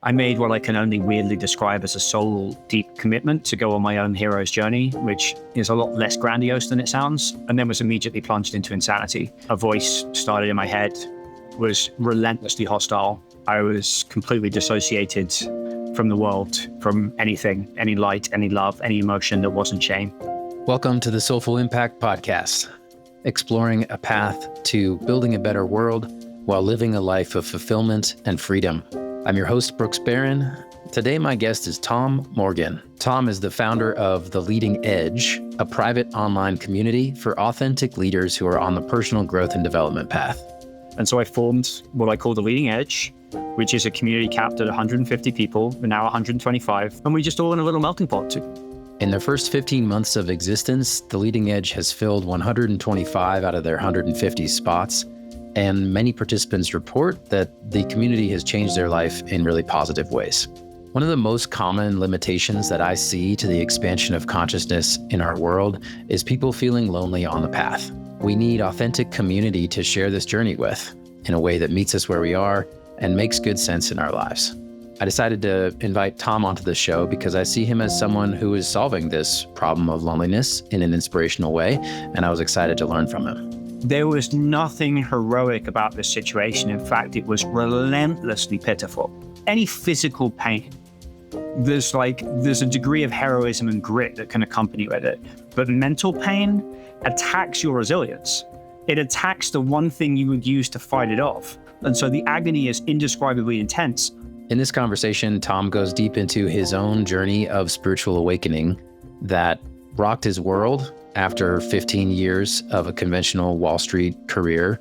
I made what I can only weirdly describe as a soul deep commitment to go on my own hero's journey, which is a lot less grandiose than it sounds, and then was immediately plunged into insanity. A voice started in my head, was relentlessly hostile. I was completely dissociated from the world, from anything, any light, any love, any emotion that wasn't shame. Welcome to the Soulful Impact Podcast, exploring a path to building a better world while living a life of fulfillment and freedom. I'm your host, Brooks Barron. Today, my guest is Tom Morgan. Tom is the founder of The Leading Edge, a private online community for authentic leaders who are on the personal growth and development path. And so I formed what I call The Leading Edge, which is a community capped at 150 people, we're now 125, and we just all in a little melting pot too. In their first 15 months of existence, The Leading Edge has filled 125 out of their 150 spots. And many participants report that the community has changed their life in really positive ways. One of the most common limitations that I see to the expansion of consciousness in our world is people feeling lonely on the path. We need authentic community to share this journey with in a way that meets us where we are and makes good sense in our lives. I decided to invite Tom onto the show because I see him as someone who is solving this problem of loneliness in an inspirational way, and I was excited to learn from him. There was nothing heroic about this situation. In fact, it was relentlessly pitiful. Any physical pain, there's a degree of heroism and grit that can accompany with it. But mental pain attacks your resilience. It attacks the one thing you would use to fight it off. And so the agony is indescribably intense. In this conversation, Tom goes deep into his own journey of spiritual awakening that rocked his world after 15 years of a conventional Wall Street career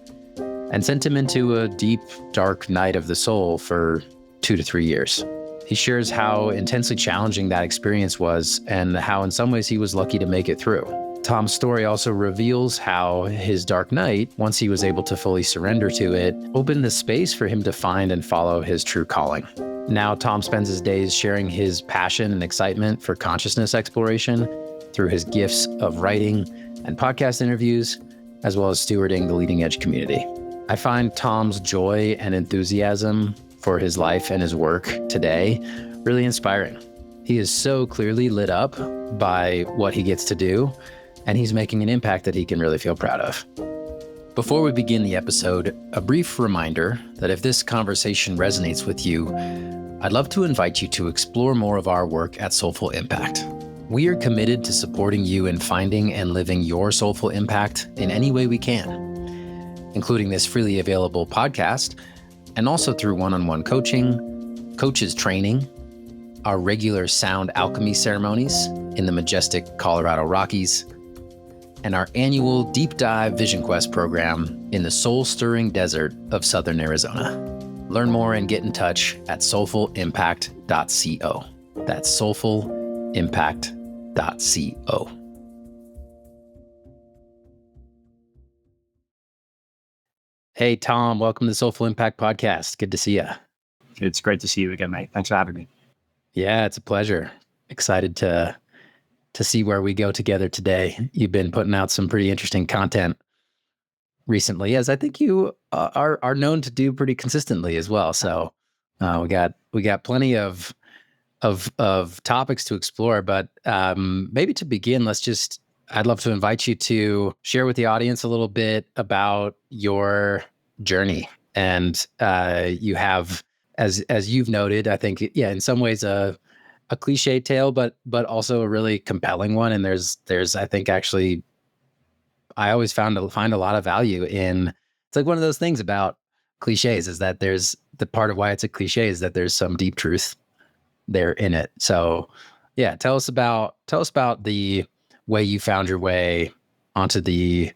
and sent him into a deep, dark night of the soul for 2 to 3 years. He shares how intensely challenging that experience was and how in some ways he was lucky to make it through. Tom's story also reveals how his dark night, once he was able to fully surrender to it, opened the space for him to find and follow his true calling. Now, Tom spends his days sharing his passion and excitement for consciousness exploration through his gifts of writing and podcast interviews, as well as stewarding the Leading Edge community. I find Tom's joy and enthusiasm for his life and his work today really inspiring. He is so clearly lit up by what he gets to do, and he's making an impact that he can really feel proud of. Before we begin the episode, a brief reminder that if this conversation resonates with you, I'd love to invite you to explore more of our work at Soulful Impact. We are committed to supporting you in finding and living your soulful impact in any way we can, including this freely available podcast, and also through one-on-one coaching, coaches training, our regular sound alchemy ceremonies in the majestic Colorado Rockies, and our annual deep dive Vision Quest program in the soul-stirring desert of Southern Arizona. Learn more and get in touch at soulfulimpact.co. That's soulfulimpact.co. Hey, Tom, welcome to the Soulful Impact Podcast. Good to see you. It's great to see you again, mate. Thanks for having me. Yeah, it's a pleasure. Excited to see where we go together today. You've been putting out some pretty interesting content recently, as I think you are known to do pretty consistently as well. So we got plenty of topics to explore, but maybe to begin, I'd love to invite you to share with the audience a little bit about your journey. And you have, as you've noted, I think, yeah, in some ways a cliche tale, but also a really compelling one. And there's I think actually, I always find a lot of value in. It's like one of those things about cliches is that there's the part of why it's a cliche is that there's some deep truth there in it. So yeah, tell us about the way you found your way onto the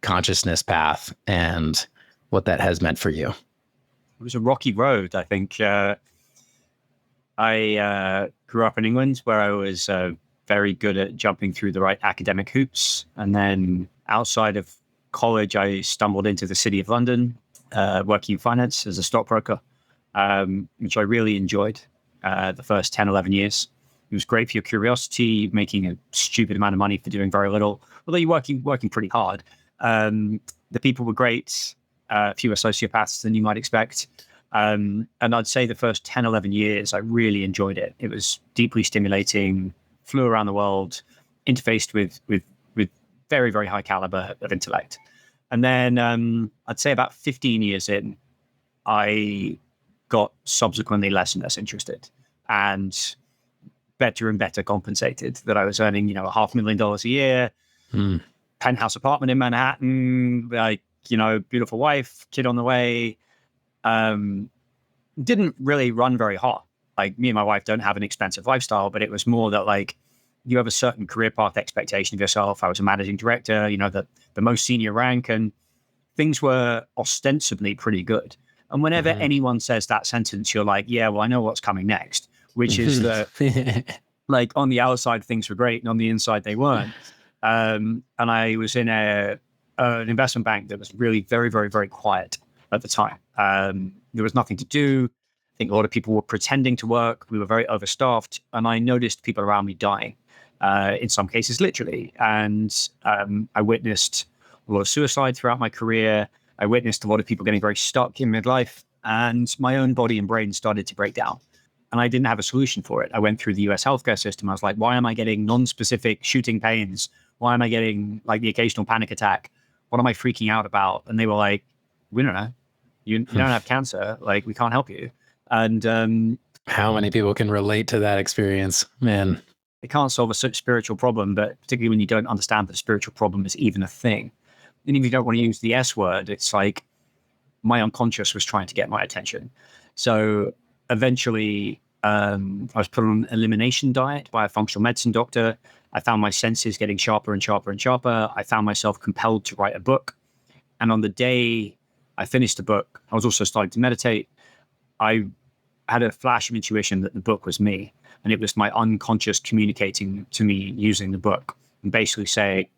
consciousness path and what that has meant for you. It was a rocky road, I think. I grew up in England where I was very good at jumping through the right academic hoops. And then outside of college, I stumbled into the city of London, working in finance as a stockbroker, which I really enjoyed the first 10, 11 years. It was great for your curiosity, making a stupid amount of money for doing very little, although you're working pretty hard. The people were great, fewer sociopaths than you might expect. And I'd say the first 10, 11 years, I really enjoyed it. It was deeply stimulating, flew around the world, interfaced with very, very high caliber of intellect. And then I'd say about 15 years in, I got subsequently less and less interested and better compensated, that I was earning, $500,000 a year, penthouse apartment in Manhattan, like, beautiful wife, kid on the way. Didn't really run very hot. Like, me and my wife don't have an expensive lifestyle, but it was more that, like, you have a certain career path expectation of yourself. I was a managing director, the most senior rank, and things were ostensibly pretty good. And whenever anyone says that sentence, you're like, yeah, well, I know what's coming next, which is that, like, on the outside, things were great, and on the inside, they weren't. And I was in an investment bank that was really very, very, very quiet at the time. There was nothing to do. I think a lot of people were pretending to work. We were very overstaffed. And I noticed people around me dying, in some cases, literally. And I witnessed a lot of suicide throughout my career. I witnessed a lot of people getting very stuck in midlife. And my own body and brain started to break down. And I didn't have a solution for it. I went through the US healthcare system. I was like, why am I getting non-specific shooting pains? Why am I getting, like, the occasional panic attack? What am I freaking out about? And they were like, we don't know. You don't have cancer. Like, we can't help you. And how many people can relate to that experience, man? it can't solve a spiritual problem, but particularly when you don't understand that a spiritual problem is even a thing. And if you don't want to use the S word, it's like my unconscious was trying to get my attention. So eventually, I was put on an elimination diet by a functional medicine doctor. I found my senses getting sharper and sharper and sharper. I found myself compelled to write a book. And on the day I finished the book, I was also starting to meditate. I had a flash of intuition that the book was me. And it was my unconscious communicating to me using the book and basically saying,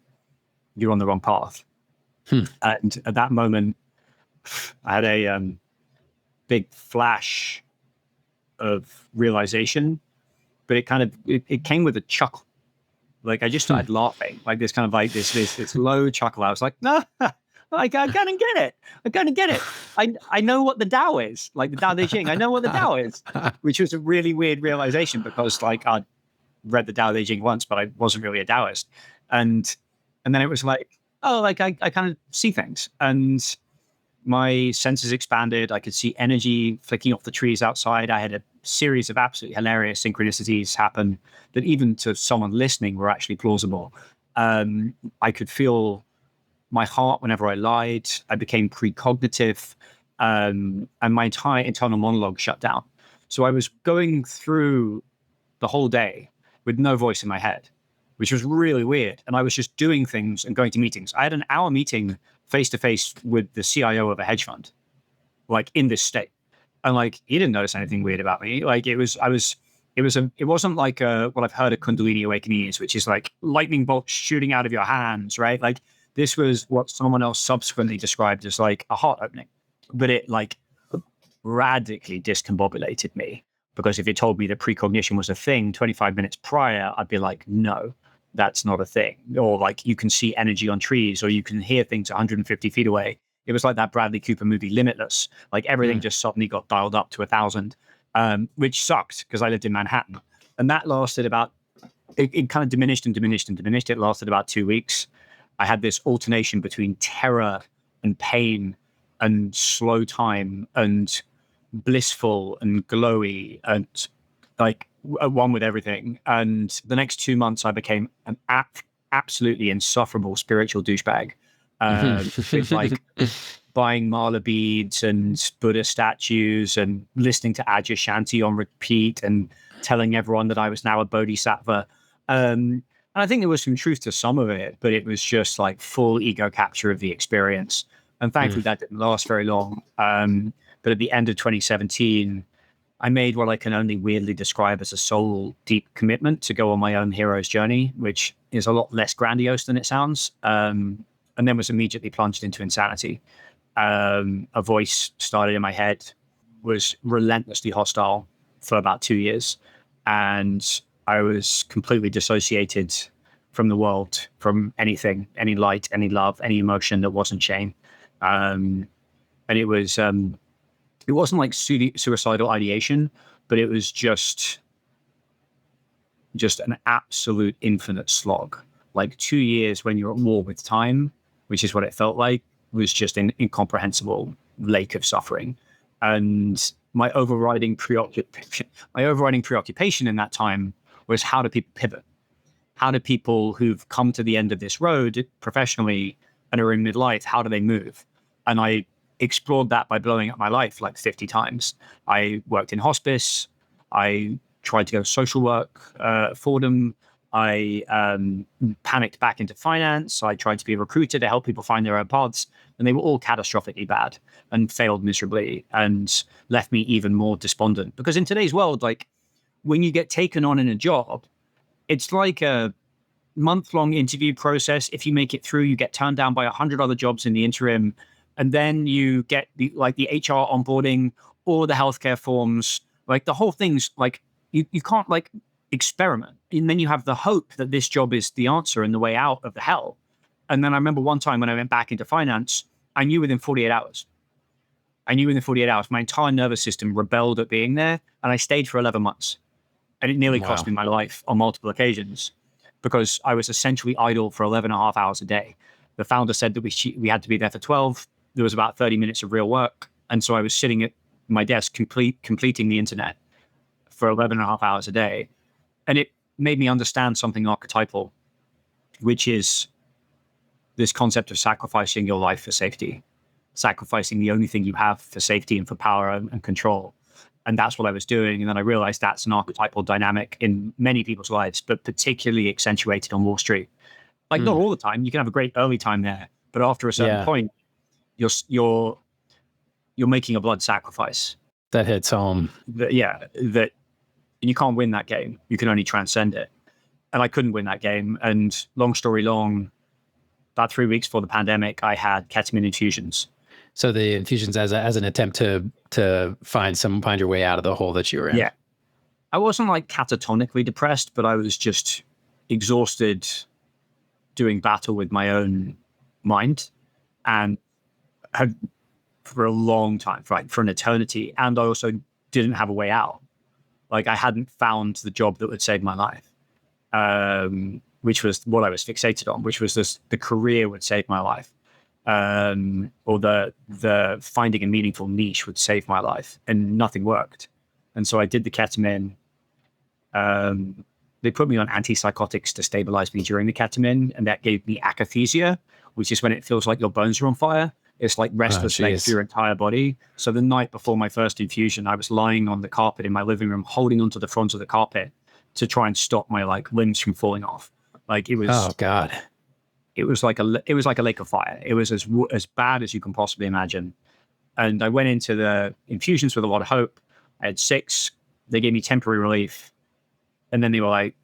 you're on the wrong path. And at that moment, I had a big flash of realization, but it came with a chuckle. Like, I just started laughing, like this kind of like this low chuckle. I was like, no, like, I gotta get it. I gotta get it. I know what the Tao is, like the Tao Te Ching. I know what the Tao is, which was a really weird realization because, like, I'd read the Tao Te Ching once, but I wasn't really a Taoist. And then it was like, oh, like I kind of see things, and my senses expanded. I could see energy flicking off the trees outside. I had a series of absolutely hilarious synchronicities happen that even to someone listening were actually plausible. I could feel my heart whenever I lied. I became precognitive, and my entire internal monologue shut down. So I was going through the whole day with no voice in my head, which was really weird. And I was just doing things and going to meetings. I had an hour meeting face to face with the CIO of a hedge fund, like, in this state. And, like, he didn't notice anything weird about me. Like, it wasn't like what I've heard of Kundalini awakening is, which is like lightning bolts shooting out of your hands, right? Like, this was what someone else subsequently described as like a heart opening, but it, like, radically discombobulated me, because if you told me that precognition was a thing 25 minutes prior, I'd be like, no, that's not a thing. Or, like, you can see energy on trees, or you can hear things 150 feet away. It was like that Bradley Cooper movie Limitless. Like, everything just suddenly got dialed up to 1,000, which sucked because I lived in Manhattan. And that lasted about, it kind of diminished and diminished and diminished. It lasted about 2 weeks. I had this alternation between terror and pain and slow time and blissful and glowy and, like, one with everything. And the next 2 months, I became an absolutely insufferable spiritual douchebag, with, like, buying mala beads and Buddha statues and listening to Adyashanti on repeat and telling everyone that I was now a bodhisattva. And I think there was some truth to some of it, but it was just like full ego capture of the experience. And thankfully, that didn't last very long. But at the end of 2017, I made what I can only weirdly describe as a soul deep commitment to go on my own hero's journey, which is a lot less grandiose than it sounds. And then was immediately plunged into insanity. A voice started in my head, was relentlessly hostile for about 2 years. And I was completely dissociated from the world, from anything, any light, any love, any emotion that wasn't shame. And it was it wasn't like suicidal ideation, but it was just an absolute infinite slog. Like 2 years when you're at war with time, which is what it felt like, was just an incomprehensible lake of suffering. And my overriding preoccupation in that time was, how do people pivot? How do people who've come to the end of this road professionally and are in midlife, how do they move? And I explored that by blowing up my life like 50 times. I worked in hospice. I tried to go social work for them. I panicked back into finance. I tried to be a recruiter to help people find their own paths. And they were all catastrophically bad and failed miserably and left me even more despondent. Because in today's world, like when you get taken on in a job, it's like a month-long interview process. If you make it through, you get turned down by 100 other jobs in the interim, and then you get the HR onboarding, all the healthcare forms, like the whole thing's like you can't like experiment. And then you have the hope that this job is the answer and the way out of the hell. And then I remember one time when I went back into finance, I knew within 48 hours. My entire nervous system rebelled at being there, and I stayed for 11 months. And it nearly cost me my life on multiple occasions because I was essentially idle for 11 and a half hours a day. The founder said that we had to be there for 12. There was about 30 minutes of real work. And so I was sitting at my desk completing the internet for 11 and a half hours a day. And it made me understand something archetypal, which is this concept of sacrificing your life for safety, sacrificing the only thing you have for safety and for power and control. And that's what I was doing. And then I realized that's an archetypal dynamic in many people's lives, but particularly accentuated on Wall Street. Like not all the time. You can have a great early time there, but after a certain point, you're making a blood sacrifice. That hits home. That you can't win that game. You can only transcend it. And I couldn't win that game. And long story long, about 3 weeks before the pandemic, I had ketamine infusions. So the infusions as an attempt to find your way out of the hole that you were in. Yeah. I wasn't like catatonically depressed, but I was just exhausted doing battle with my own mind, and had for a long time, for an eternity. And I also didn't have a way out. Like I hadn't found the job that would save my life, which was what I was fixated on, which was the career would save my life. Or the finding a meaningful niche would save my life, and nothing worked. And so I did the ketamine. They put me on antipsychotics to stabilize me during the ketamine, and that gave me akathisia, which is when it feels like your bones are on fire. It's like restless legs through your entire body. So the night before my first infusion, I was lying on the carpet in my living room, holding onto the front of the carpet to try and stop my like limbs from falling off. Like it was. Oh God. It was like a lake of fire. It was as bad as you can possibly imagine. And I went into the infusions with a lot of hope. I had 6. They gave me temporary relief. And then they were like,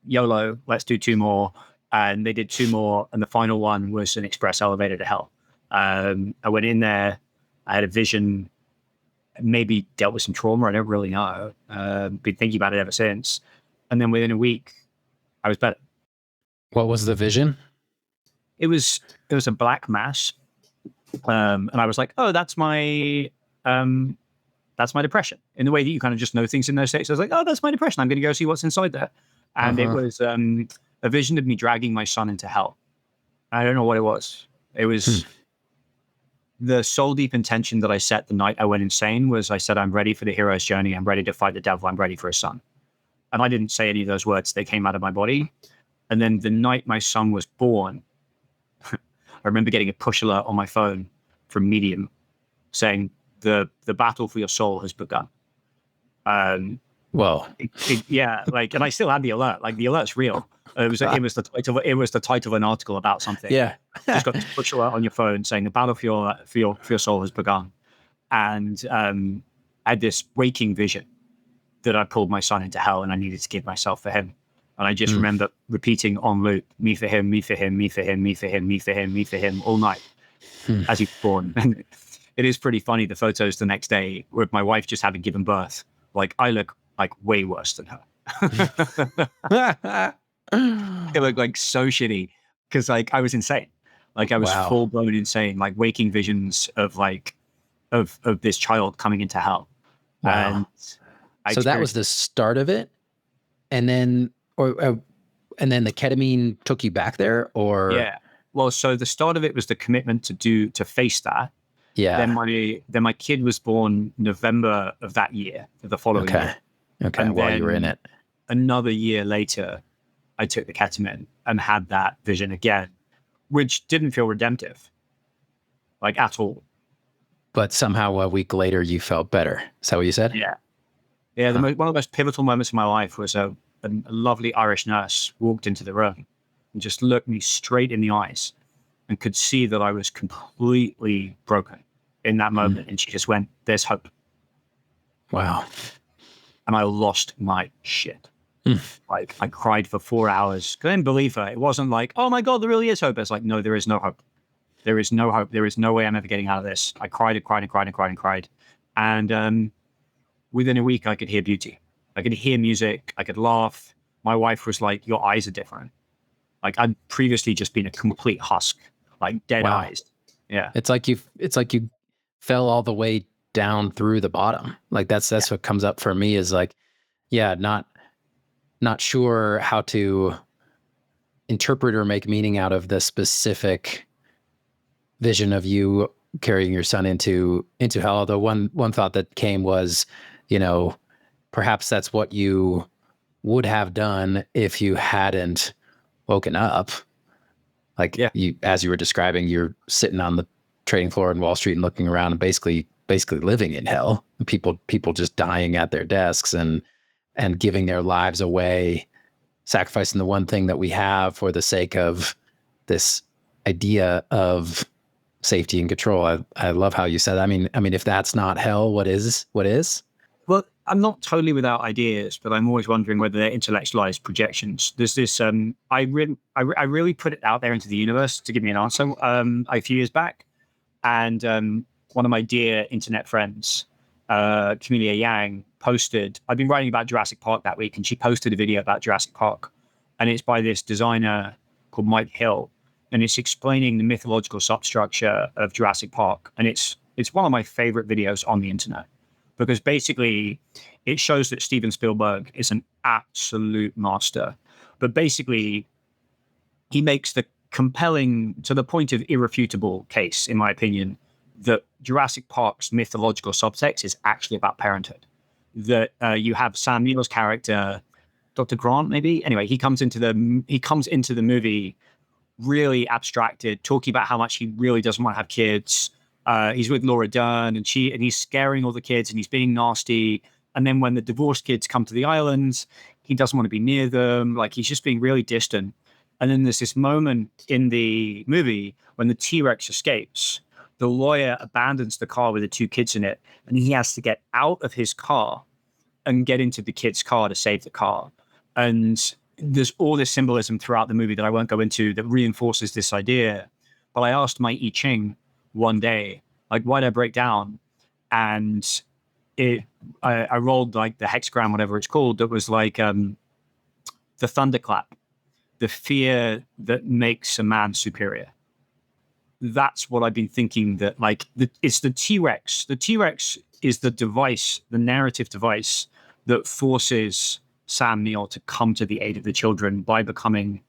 YOLO, let's do 2 more. And they did 2 more. And the final one was an express elevator to hell. I went in there. I had a vision, maybe dealt with some trauma. I don't really know. Been thinking about it ever since. And then within a week, I was better. What was the vision? It was a black mass, and I was like, "Oh, that's my depression." In the way that you kind of just know things in those states, I was like, "Oh, that's my depression. I'm going to go see what's inside there." And it was a vision of me dragging my son into hell. I don't know what it was. It was the soul deep intention that I set the night I went insane. Was I said, "I'm ready for the hero's journey. I'm ready to fight the devil. I'm ready for his son." And I didn't say any of those words. They came out of my body. And then the night my son was born, I remember getting a push alert on my phone from Medium saying the battle for your soul has begun. Well, and I still had the alert. Like the alert's real. It was the title of an article about something. Yeah, just got this push alert on your phone saying the battle for your soul has begun. And I had this waking vision that I pulled my son into hell, and I needed to give myself for him. And I just remember repeating on loop, me for him, me for him, me for him, me for him, me for him, me for him, all night as he was born. And it is pretty funny, the photos the next day with my wife just having given birth. Like, I look like way worse than her. It looked like so shitty because like I was insane. Like I was full blown insane, like waking visions of like of this child coming into hell. Wow. And I So that was experienced, the start of it, and then and then the ketamine took you back there, or yeah. Well, so the start of it was the commitment to face that. yeah. Then my kid was born November of that year, of the following Okay. year. Okay. And While you were in then it. another year later, I took the ketamine and had that vision again, which didn't feel redemptive, like at all. But somehow a week later you felt better. Is that what you said? Yeah. Yeah. Huh. One of the most pivotal moments of my life was a lovely Irish nurse walked into the room and just looked me straight in the eyes and could see that I was completely broken in that Mm. moment. And she just went, "There's hope." Wow. And I lost my shit. Mm. Like I cried for 4 hours. Couldn't believe her. It wasn't like, "Oh my God, there really is hope." It's like, no, there is no hope. There is no hope. There is no way I'm ever getting out of this. I cried and cried and cried and cried and cried. And within a week, I could hear beauty. I could hear music. I could laugh. My wife was like, "Your eyes are different." Like I'd previously just been a complete husk, like dead Wow. eyes. Yeah. It's like you fell all the way down through the bottom. Like that's Yeah. what comes up for me is like, yeah, not sure how to interpret or make meaning out of the specific vision of you carrying your son into hell. Although one thought that came was, you know, perhaps that's what you would have done if you hadn't woken up. Like Yeah. you, as you were describing, you're sitting on the trading floor in Wall Street and looking around and basically living in hell. People just dying at their desks and giving their lives away, sacrificing the one thing that we have for the sake of this idea of safety and control. I love how you said that. I mean, if that's not hell, what is? What is? Well, I'm not totally without ideas, but I'm always wondering whether they're intellectualized projections. There's this. I really put it out there into the universe to give me an answer. A few years back, and one of my dear internet friends, Camellia Yang, posted. I've been writing about Jurassic Park that week, and she posted a video about Jurassic Park, and it's by this designer called Mike Hill, and it's explaining the mythological substructure of Jurassic Park, and it's one of my favorite videos on the internet because basically it shows that Steven Spielberg is an absolute master, but basically he makes the compelling, to the point of irrefutable case, in my opinion, that Jurassic Park's mythological subtext is actually about parenthood. That you have Sam Neill's character, Dr. Grant, maybe. Anyway, he comes into the movie really abstracted, talking about how much he really doesn't want to have kids. He's with Laura Dern, and he's scaring all the kids, and he's being nasty. And then when the divorced kids come to the islands, he doesn't want to be near them. Like he's just being really distant. And then there's this moment in the movie when the T-Rex escapes. The lawyer abandons the car with the two kids in it, and he has to get out of his car and get into the kid's car to save the car. And there's all this symbolism throughout the movie that I won't go into that reinforces this idea. But I asked my I Ching one day, like, why'd I break down? And I rolled like the hexagram, whatever it's called, that was like the thunderclap, the fear that makes a man superior. That's what I've been thinking, that like it's the T-Rex. The T-Rex is the device, the narrative device that forces Sam Neill to come to the aid of the children by becoming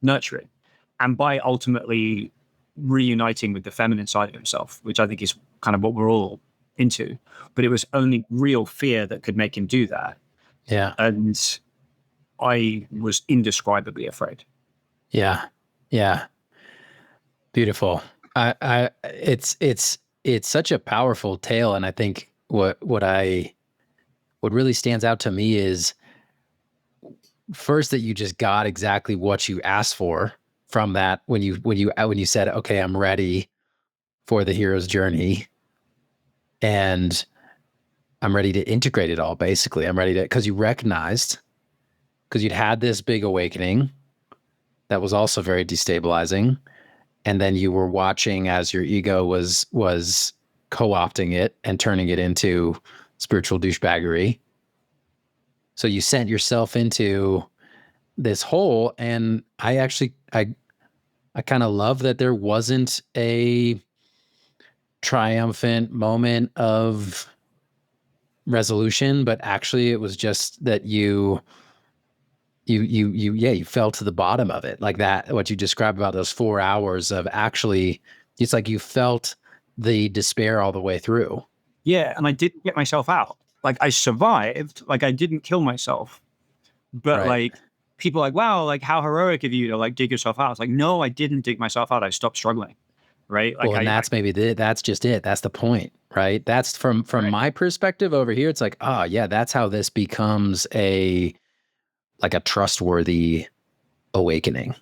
nurturing and by ultimately reuniting with the feminine side of himself, which I think is kind of what we're all into. But it was only real fear that could make him do that. Yeah. And I was indescribably afraid. Yeah. Yeah. Beautiful. It's such a powerful tale. And I think what really stands out to me is first that you just got exactly what you asked for from that when you said, okay, I'm ready for the hero's journey and I'm ready to integrate it all. Basically, I'm ready to, because you recognized, because you'd had this big awakening that was also very destabilizing, and then you were watching as your ego was co-opting it and turning it into spiritual douchebaggery. So you sent yourself into this hole, and I kind of love that there wasn't a triumphant moment of resolution, but actually it was just that you fell to the bottom of it, like that, what you described about those 4 hours of actually, it's like you felt the despair all the way through. Yeah, and I didn't get myself out. Like I survived. Like I didn't kill myself. But Right. like people are like, wow, like how heroic of you to like dig yourself out. It's like, no, I didn't dig myself out. I stopped struggling. Right. Well, Like and that's maybe that's just it. That's the point, right? That's from right. my perspective over here. It's like, oh yeah, that's how this becomes a trustworthy awakening.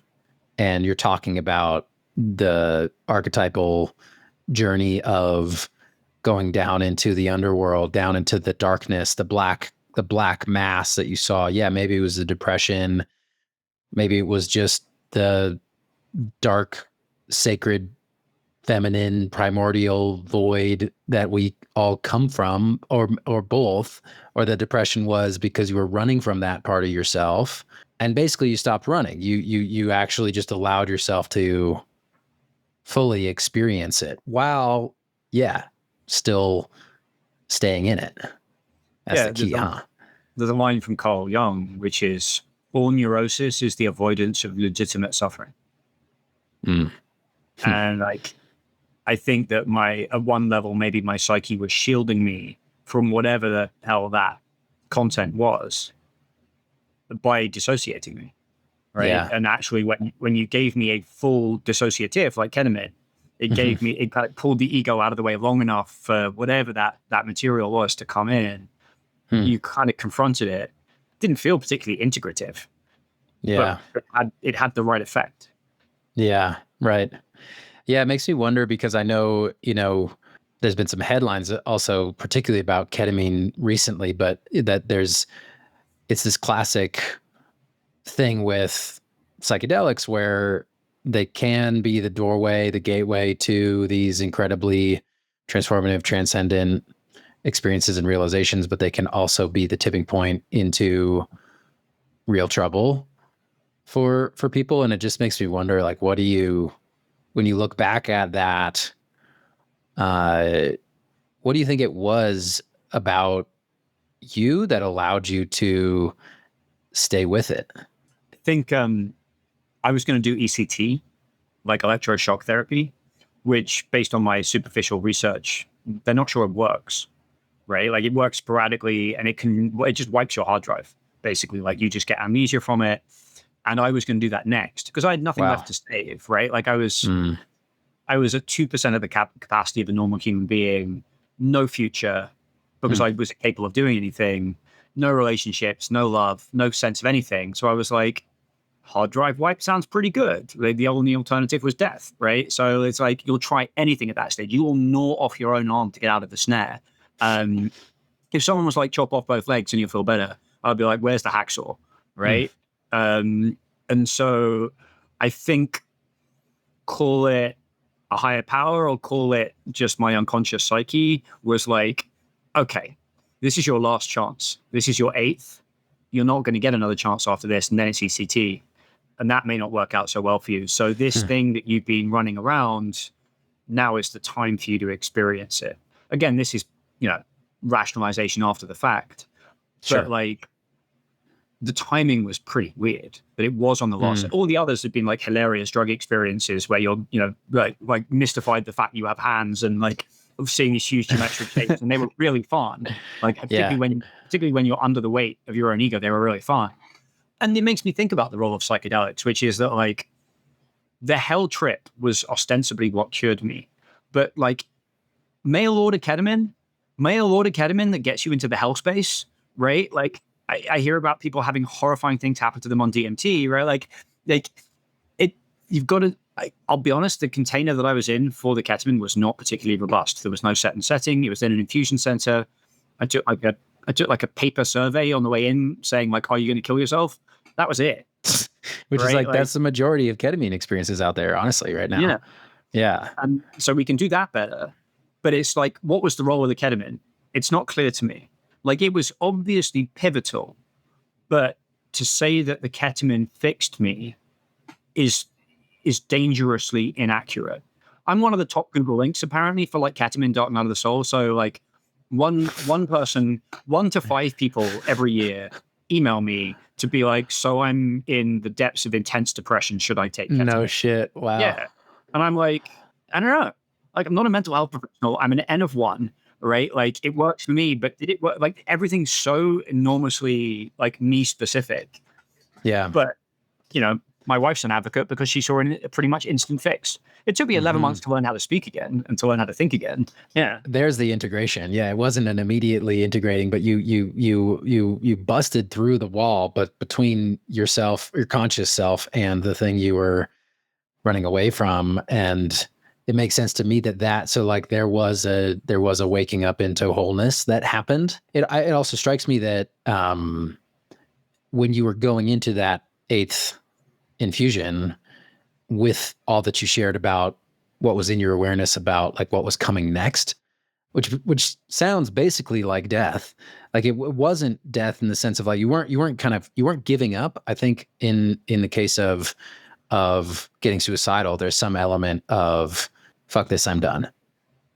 And you're talking about the archetypal journey of going down into the underworld, down into the darkness, the black mass that you saw. Yeah, maybe it was the depression, maybe it was just the dark, sacred, feminine, primordial void that we all come from, or both, or the depression was because you were running from that part of yourself. And basically you stopped running. You actually just allowed yourself to fully experience it while, yeah, still staying in it. That's Yeah. the key, huh? There's a line from Carl Jung, which is all neurosis is the avoidance of legitimate suffering. Mm. And like, I think that at one level, maybe my psyche was shielding me from whatever the hell that content was by dissociating me. Right. Yeah. And actually, when you gave me a full dissociative like ketamine, it kind of pulled the ego out of the way long enough for whatever that material was to come in. Hmm. You kind of confronted it. Didn't feel particularly integrative, but Yeah. it had the right effect. Yeah. Right. Yeah. It makes me wonder because I know, there's been some headlines also, particularly about ketamine recently, but that it's this classic thing with psychedelics where they can be the doorway, the gateway to these incredibly transformative, transcendent experiences and realizations, but they can also be the tipping point into real trouble for people. And it just makes me wonder, like, what do you, when you look back at that, uh, what do you think it was about you that allowed you to stay with it? I think I was going to do ECT, like electroshock therapy, which, based on my superficial research, they're not sure it works. Right? Like it works sporadically, and it just wipes your hard drive. Basically, like you just get amnesia from it. And I was going to do that next because I had nothing Wow. left to save. Right? Like Mm. I was at 2% of the capacity of a normal human being, no future, because Mm. I was capable of doing anything, no relationships, no love, no sense of anything. So I was like, hard drive wipe sounds pretty good. The only alternative was death, right? So it's like you'll try anything at that stage. You will gnaw off your own arm to get out of the snare. If someone was like, chop off both legs and you'll feel better, I'd be like, where's the hacksaw, Mm. right? And so I think, call it a higher power or call it just my unconscious psyche, was like, okay, this is your last chance. This is your eighth. You're not going to get another chance after this, and then it's ECT. And that may not work out so well for you. So this Mm. thing that you've been running around, now is the time for you to experience it. Again, this is, rationalization after the fact. But Sure. like the timing was pretty weird, but it was on the last. Mm. All the others have been like hilarious drug experiences where you're, like mystified the fact you have hands and like seeing these huge geometric shapes, and they were really fun. Like Yeah. particularly when you're under the weight of your own ego, they were really fun. And it makes me think about the role of psychedelics, which is that like the hell trip was ostensibly what cured me, but like mail order ketamine that gets you into the hell space, right? Like I hear about people having horrifying things happen to them on DMT, right? Like it, you've got to, I'll be honest, the container that I was in for the ketamine was not particularly robust. There was no set and setting. It was in an infusion center. I took like a paper survey on the way in saying like, are you going to kill yourself? That was it. Which is Right? like, that's the majority of ketamine experiences out there, honestly, right now. Yeah. Yeah. And so we can do that better. But it's like, what was the role of the ketamine? It's not clear to me. Like, it was obviously pivotal, but to say that the ketamine fixed me is dangerously inaccurate. I'm one of the top Google links apparently for like ketamine, dark night of the soul. So like one person, 1 to 5 people every year email me to be like, so I'm in the depths of intense depression. Should I take No ketamine? shit. Wow. Yeah. And I'm like, I don't know. Like, I'm not a mental health professional. I'm an N of one, right? Like, it works for me, but did it work? Like, everything's so enormously like me specific. Yeah. But, you know, my wife's an advocate because she saw a pretty much instant fix. It took me 11 months to learn how to speak again and to learn how to think again. Yeah. There's the integration. Yeah, it wasn't an immediately integrating, but you busted through the wall, but between yourself, your conscious self, and the thing you were running away from. And it makes sense to me that so like there was a waking up into wholeness that happened. It also strikes me that when you were going into that 8th infusion with all that you shared about what was in your awareness about like what was coming next, which sounds basically like death. Like it wasn't death in the sense of like you weren't giving up. I think in the case of getting suicidal, there's some element of fuck this, I'm done.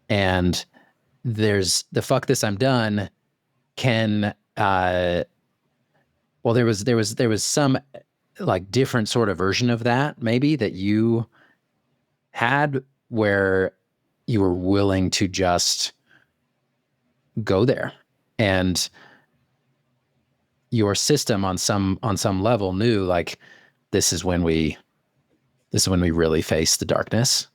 And there's the fuck this, I'm done can well there was some like different sort of version of that maybe that you had where you were willing to just go there, and your system on some level knew like this is when we really face the darkness.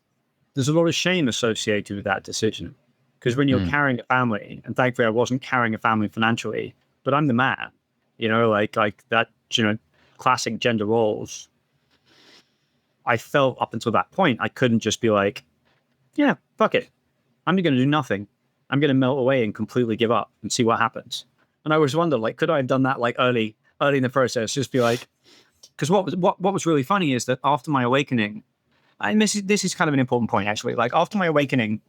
There's a lot of shame associated with that decision because when you're carrying a family, and thankfully I wasn't carrying a family financially, but I'm the man, you know, like that, you know, classic gender roles. I felt up until that point, I couldn't just be like, yeah, fuck it. I'm going to do nothing. I'm going to melt away and completely give up and see what happens. And I always wonder, like, could I have done that like early in the process? Just be like, because what was really funny is that after my awakening, and this is kind of an important point actually. Like after my awakening,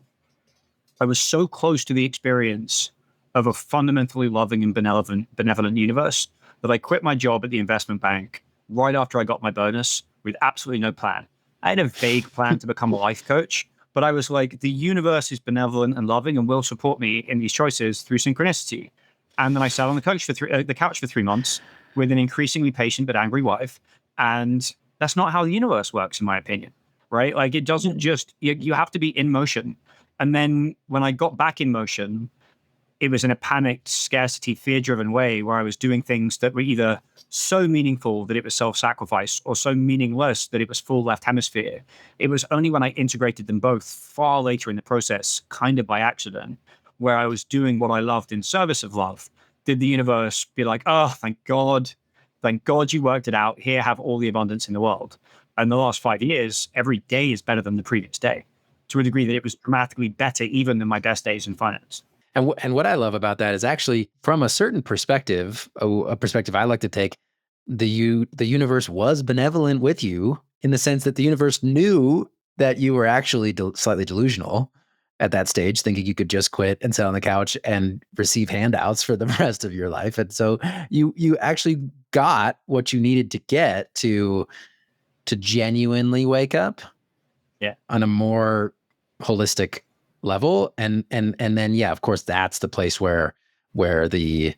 I was so close to the experience of a fundamentally loving and benevolent universe that I quit my job at the investment bank right after I got my bonus with absolutely no plan. I had a vague plan to become a life coach, but I was like, the universe is benevolent and loving and will support me in these choices through synchronicity. And then I sat on the couch for 3 months with an increasingly patient but angry wife. And that's not how the universe works, in my opinion, right? Like it doesn't just, you have to be in motion. And then when I got back in motion, it was in a panicked, scarcity, fear-driven way where I was doing things that were either so meaningful that it was self-sacrifice or so meaningless that it was full left hemisphere. It was only when I integrated them both far later in the process, kind of by accident, where I was doing what I loved in service of love, did the universe be like, oh, thank God you worked it out. Here, have all the abundance in the world. And the last 5 years, every day is better than the previous day, to a degree that it was dramatically better even than my best days in finance. And what I love about that is actually from a certain perspective, a perspective I like to take, the universe was benevolent with you in the sense that the universe knew that you were actually slightly delusional at that stage, thinking you could just quit and sit on the couch and receive handouts for the rest of your life. And so you actually got what you needed to get to genuinely wake up, Yeah, on a more holistic level. And then, yeah, of course, that's the place where the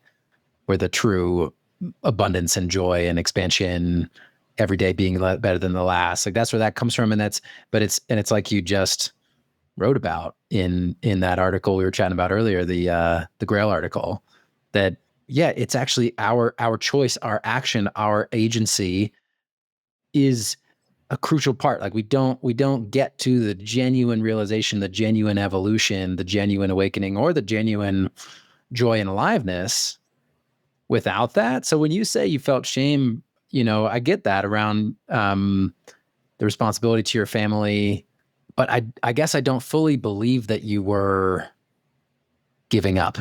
true abundance and joy and expansion, every day being better than the last, like that's where that comes from. And it's like you just wrote about in that article we were chatting about earlier, the Grail article, that yeah, it's actually our choice, our action, our agency is a crucial part. Like we don't get to the genuine realization, the genuine evolution, the genuine awakening, or the genuine joy and aliveness without that. So when you say you felt shame, I get that around the responsibility to your family, but I guess I don't fully believe that you were giving up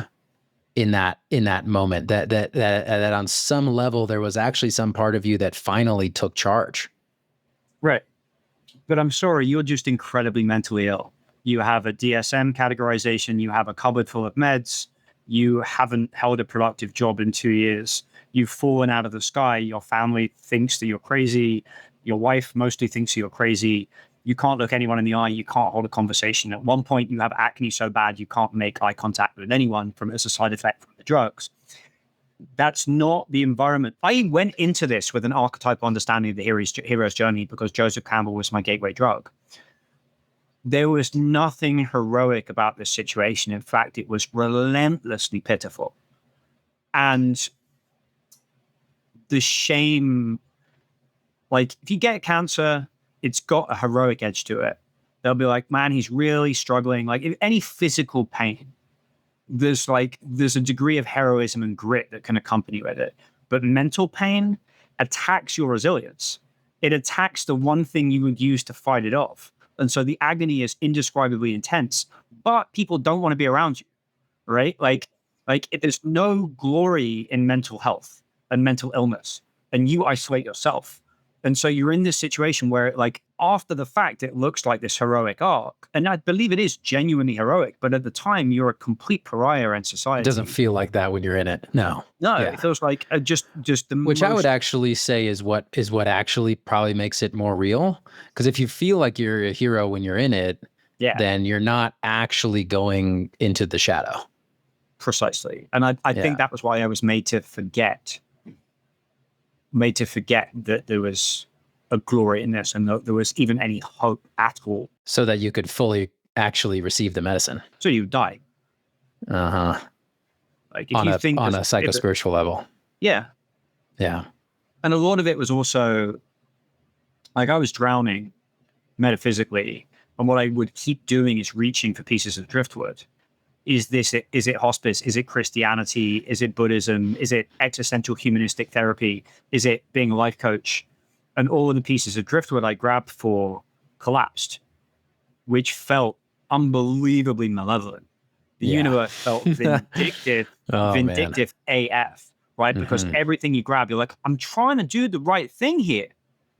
in that moment, that on some level there was actually some part of you that finally took charge. right. But I'm sorry, you're just incredibly mentally ill. You have a DSM categorization, you have a cupboard full of meds, you haven't held a productive job in 2 years, you've fallen out of the sky, your family thinks that you're crazy, your wife mostly thinks you're crazy. You can't look anyone in the eye. You can't hold a conversation. At one point, you have acne so bad you can't make eye contact with anyone as a side effect from the drugs. That's not the environment. I went into this with an archetypal understanding of the hero's journey because Joseph Campbell was my gateway drug. There was nothing heroic about this situation. In fact, it was relentlessly pitiful. And the shame, like if you get cancer, it's got a heroic edge to it. They'll be like, man, he's really struggling. Like if any physical pain, there's a degree of heroism and grit that can accompany with it. But mental pain attacks your resilience. It attacks the one thing you would use to fight it off. And so the agony is indescribably intense, but people don't want to be around you, right? Like there's no glory in mental health and mental illness, and you isolate yourself. And so you're in this situation where, like, after the fact, it looks like this heroic arc. And I believe it is genuinely heroic. But at the time, you're a complete pariah in society. It doesn't feel like that when you're in it. No. It feels like just the Which I would actually say is what actually probably makes it more real. Because if you feel like you're a hero when you're in it, then you're not actually going into the shadow. Precisely. And I think that was why I was made to forget that there was a glory in this and that there was even any hope at all. So that you could fully actually receive the medicine. So you die. Uh-huh. Like if on a psycho-spiritual level. Yeah. Yeah. And a lot of it was also, like I was drowning metaphysically. And what I would keep doing is reaching for pieces of driftwood. Is it hospice? Is it Christianity? Is it Buddhism? Is it existential humanistic therapy? Is it being a life coach? And all of the pieces of driftwood I grabbed for collapsed, which felt unbelievably malevolent. The universe felt vindictive AF, right? Because everything you grab, you're like, I'm trying to do the right thing here.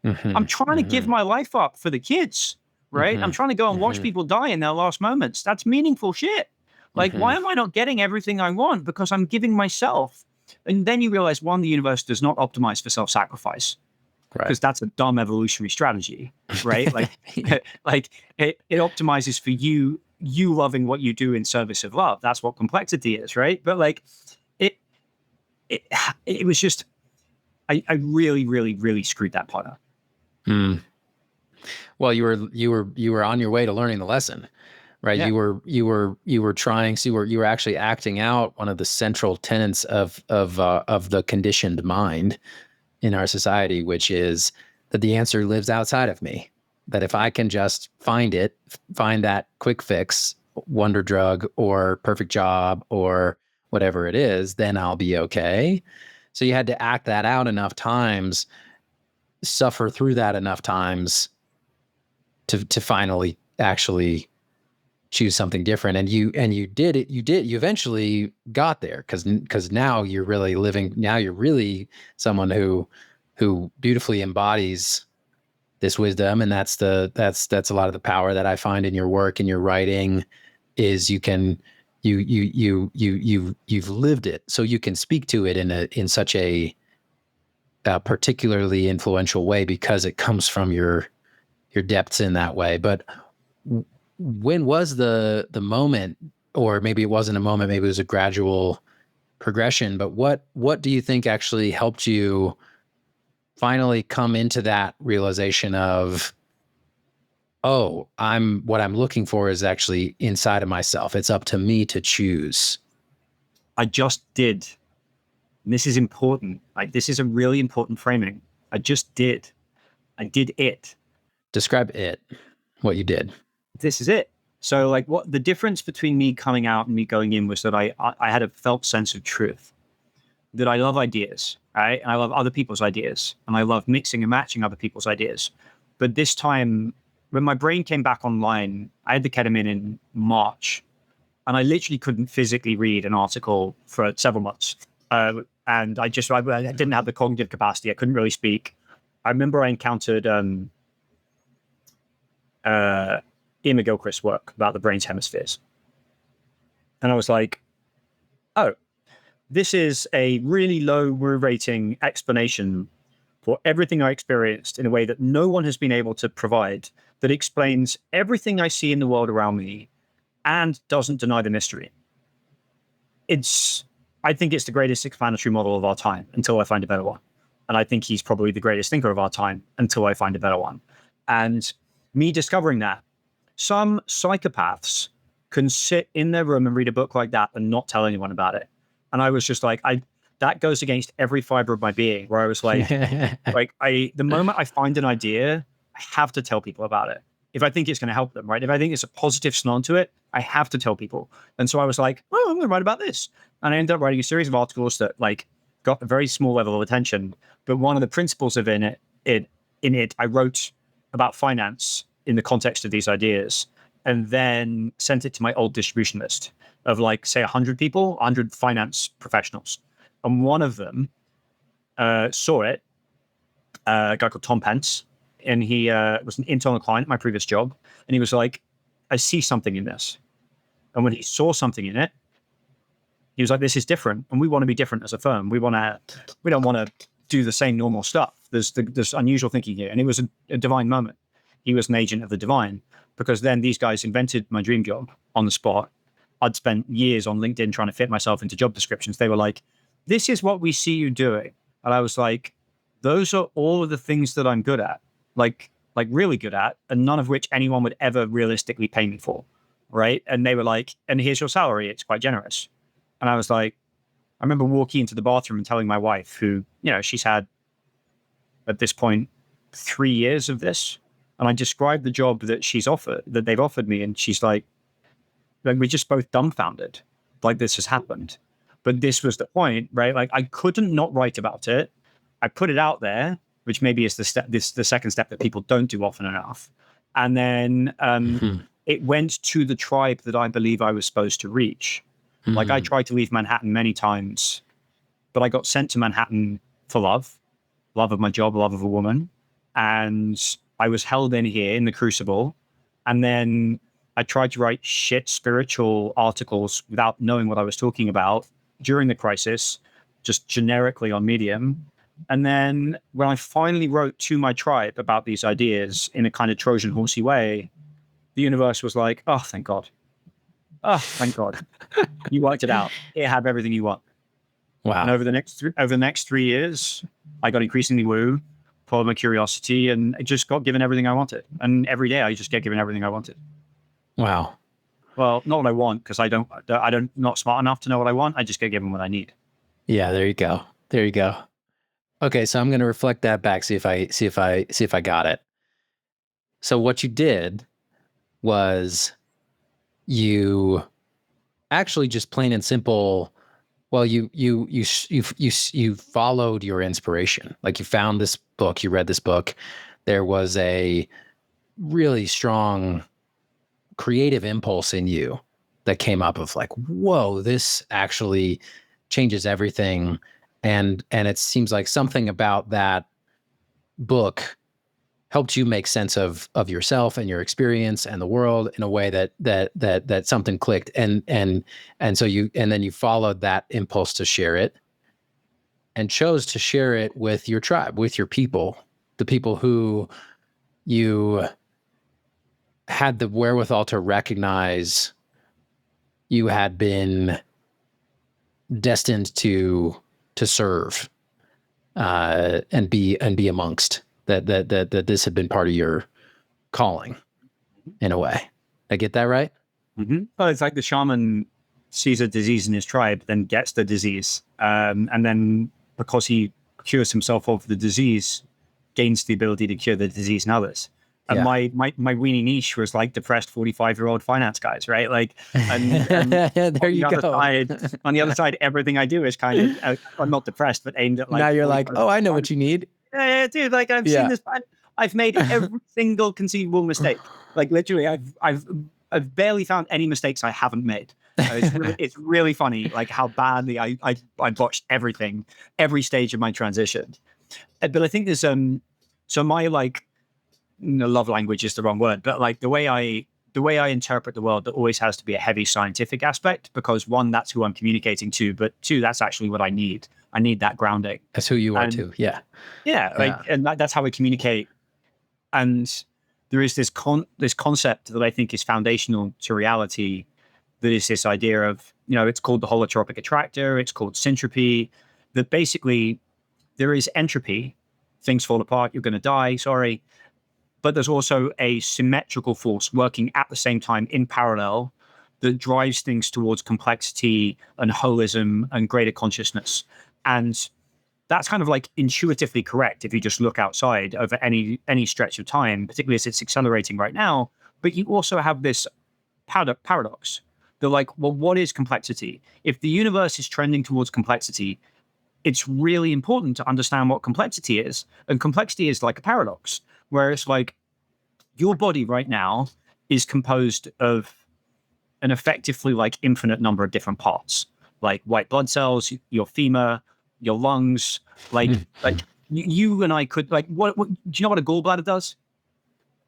I'm trying to give my life up for the kids, right? I'm trying to go and watch people die in their last moments. That's meaningful shit. Like, why am I not getting everything I want? Because I'm giving myself. And then you realize, one, the universe does not optimize for self-sacrifice. Because that's a dumb evolutionary strategy, right? Like it optimizes for you loving what you do in service of love. That's what complexity is, right? But like it was just, I really, really, really screwed that part up. Well, you were on your way to learning the lesson. Right. Yeah. You were trying to, you were actually acting out one of the central tenets of the conditioned mind in our society, which is that the answer lives outside of me. That if I can just find that quick fix, wonder drug or perfect job or whatever it is, then I'll be okay. So you had to act that out enough times, suffer through that enough times to finally actually choose something different. And you did it. You eventually got there because now you're really living. Now you're really someone who beautifully embodies this wisdom. And that's a lot of the power that I find in your work and your writing is you've lived it. So you can speak to it in such a particularly influential way because it comes from your depths in that way. But when was the moment, or maybe it wasn't a moment, maybe it was a gradual progression, but what do you think actually helped you finally come into that realization of, oh, what I'm looking for is actually inside of myself. It's up to me to choose. I just did. And this is important. Like, this is a really important framing. I just did. I did it. Describe it, what you did. This is it. So like what the difference between me coming out and me going in was that I had a felt sense of truth, that I love ideas, right? And I love other people's ideas and I love mixing and matching other people's ideas. But this time when my brain came back online, I had the ketamine in March and I literally couldn't physically read an article for several months. And I didn't have the cognitive capacity. I couldn't really speak. I remember I encountered, Ian McGilchrist's work about the brain's hemispheres. And I was like, oh, this is a really low rating explanation for everything I experienced in a way that no one has been able to provide, that explains everything I see in the world around me and doesn't deny the mystery. I think it's the greatest explanatory model of our time until I find a better one. And I think he's probably the greatest thinker of our time until I find a better one. And me discovering that, some psychopaths can sit in their room and read a book like that and not tell anyone about it. And I was just like, that goes against every fiber of my being, where I was like, the moment I find an idea, I have to tell people about it. If I think it's going to help them, right? If I think it's a positive slant to it, I have to tell people. And so I was like, oh, I'm going to write about this. And I ended up writing a series of articles that like got a very small level of attention. But one of the principles of in it, I wrote about finance in the context of these ideas, and then sent it to my old distribution list of like, say, 100 people, 100 finance professionals. And one of them saw it, a guy called Tom Pence, and he was an internal client at my previous job. And he was like, I see something in this. And when he saw something in it, he was like, this is different. And we want to be different as a firm. We don't want to do the same normal stuff. There's unusual thinking here. And it was a divine moment. He was an agent of the divine, because then these guys invented my dream job on the spot. I'd spent years on LinkedIn trying to fit myself into job descriptions. They were like, this is what we see you doing. And I was like, those are all of the things that I'm good at, like really good at, and none of which anyone would ever realistically pay me for. Right. And they were like, and here's your salary. It's quite generous. And I was like, I remember walking into the bathroom and telling my wife, who, she's had at this point 3 years of this. And I described the job that they've offered me. And she's like, we're just both dumbfounded. Like, this has happened. But this was the point, right? Like, I couldn't not write about it. I put it out there, which maybe is the second step that people don't do often enough. And then it went to the tribe that I believe I was supposed to reach. Like, I tried to leave Manhattan many times, but I got sent to Manhattan for love of my job, love of a woman. And I was held in here in the crucible. And then I tried to write shit spiritual articles without knowing what I was talking about during the crisis, just generically on Medium. And then when I finally wrote to my tribe about these ideas in a kind of Trojan horsey way, the universe was like, oh, thank God. Oh, thank God. You worked it out. It had everything you want. Wow. And over the next 3 years, I got increasingly woo, followed my curiosity, and I just got given everything I wanted. And every day I just get given everything I wanted. Wow. Well, not what I want, because I'm not smart enough to know what I want. I just get given what I need. Yeah, there you go. There you go. Okay, so I'm going to reflect that back, see if I got it. So what you did was you actually just plain and simple, well, you followed your inspiration. Like, you found this book, you read this book. There was a really strong creative impulse in you that came up of like, whoa, this actually changes everything. And it seems like something about that book helped you make sense of yourself and your experience and the world in a way that something clicked. And so then you followed that impulse to share it, and chose to share it with your tribe, with your people, the people who you had the wherewithal to recognize you had been destined to serve, and be amongst, that this had been part of your calling in a way. I get that right? Mm-hmm. Well, it's like the shaman sees a disease in his tribe, then gets the disease, and then because he cures himself of the disease, gains the ability to cure the disease in others. And Yeah. my weenie niche was like depressed 45-year-old finance guys, right? Like, and there you go. On the other side, everything I do is kind of, I'm not depressed, but aimed at like. Now you're like, oh, I know what you need. Yeah, dude. Like, I've seen this. I've made every single conceivable mistake. Like, literally, I've barely found any mistakes I haven't made. It's really funny, like how badly I botched everything, every stage of my transition. But I think there's so my like. Love language is the wrong word, but like the way I interpret the world, there always has to be a heavy scientific aspect, because one, that's who I'm communicating to, but two, that's actually what I need. I need that grounding. That's who you are And too. Yeah. yeah, like, Yeah. and that's how we communicate. And there is this concept that I think is foundational to reality. That is this idea of, it's called the holotropic attractor. It's called syntropy. That basically there is entropy. Things fall apart. You're going to die. Sorry. But there's also a symmetrical force working at the same time in parallel that drives things towards complexity and holism and greater consciousness. And that's kind of like intuitively correct if you just look outside over any stretch of time, particularly as it's accelerating right now. But you also have this paradox. They're like, well, what is complexity? If the universe is trending towards complexity, it's really important to understand what complexity is. And complexity is like a paradox, where it's like your body right now is composed of an effectively like infinite number of different parts, like white blood cells, your femur, your lungs, like you and I could like what do you know what a gallbladder does?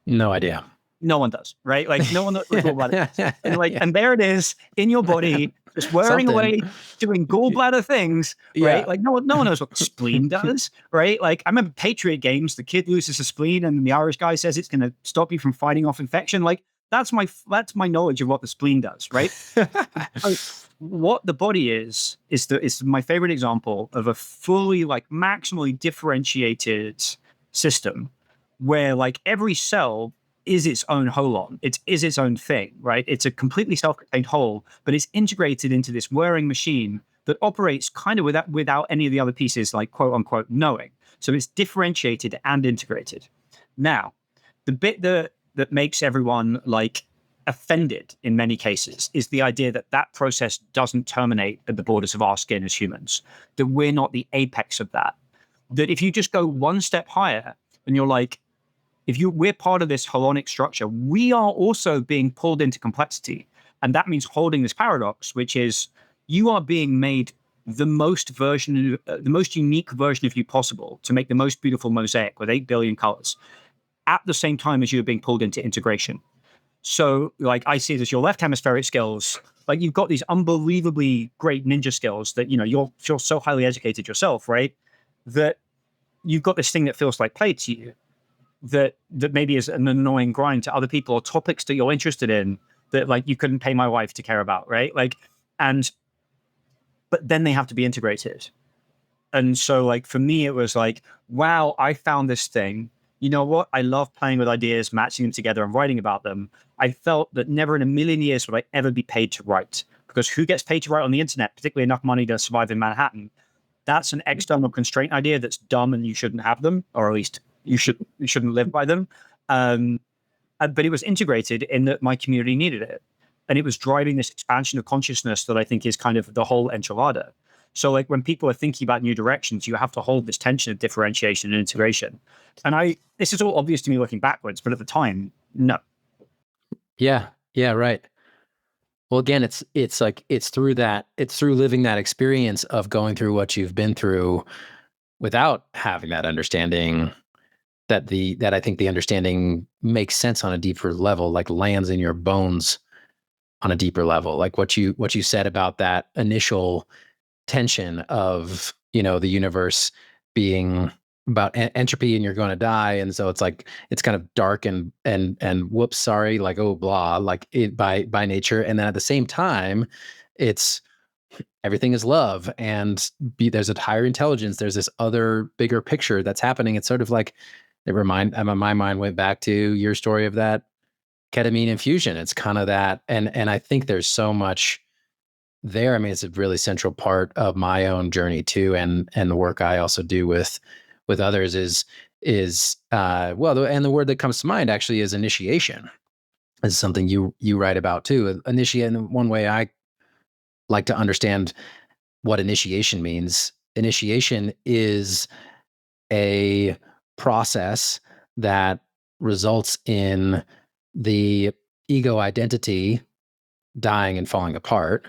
No idea. No one does, right? Like no one knows what a gallbladder does. And like, Yeah. and there it is in your body, just whirring away, doing gallbladder things, right? Yeah. Like no one knows what the spleen does, right? Like I remember Patriot games, the kid loses a spleen and the Irish guy says it's going to stop you from fighting off infection. Like that's my knowledge of what the spleen does, right? What the body is my favorite example of a fully like maximally differentiated system where like every cell is its own holon. It is its own thing, right? It's a completely self-contained whole, but it's integrated into this whirring machine that operates kind of without any of the other pieces, like quote unquote knowing. So it's differentiated and integrated. Now, the bit that makes everyone like offended in many cases is the idea that that process doesn't terminate at the borders of our skin as humans, that we're not the apex of that. That if you just go one step higher and you're like, we're part of this holonic structure, we are also being pulled into complexity. And that means holding this paradox, which is you are being made the most unique version of you possible to make the most beautiful mosaic with 8 billion colors at the same time as you're being pulled into integration. So like I see it as your left hemispheric skills, like you've got these unbelievably great ninja skills that, you're so highly educated yourself, right? That you've got this thing that feels like play to you. That maybe is an annoying grind to other people or topics that you're interested in that like you couldn't pay my wife to care about, right? Like, but then they have to be integrated. And so like for me, it was like, wow, I found this thing. You know what? I love playing with ideas, matching them together and writing about them. I felt that never in a million years would I ever be paid to write, because who gets paid to write on the internet, particularly enough money to survive in Manhattan? That's an external constraint idea that's dumb and you shouldn't have them, or at least you shouldn't live by them. But it was integrated in that my community needed it. And it was driving this expansion of consciousness that I think is kind of the whole enchilada. So like when people are thinking about new directions, you have to hold this tension of differentiation and integration. And this is all obvious to me looking backwards, but at the time, no. Yeah. Yeah. Right. Well, again, it's through living that experience of going through what you've been through without having that understanding that I think the understanding makes sense on a deeper level, like lands in your bones on a deeper level. Like what you said about that initial tension of, the universe being about entropy and you're going to die. And so it's like, it's kind of dark and whoops, sorry, like, oh, blah, like it by nature. And then at the same time, it's everything is love and there's a higher intelligence. There's this other bigger picture that's happening. It's sort of like, my mind went back to your story of that ketamine infusion. It's kind of that. And I think there's so much there. I mean, it's a really central part of my own journey too. And the work I also do with others is and the word that comes to mind actually is initiation. This is something you write about too. Initiation, one way I like to understand what initiation means. Initiation is a process that results in the ego identity dying and falling apart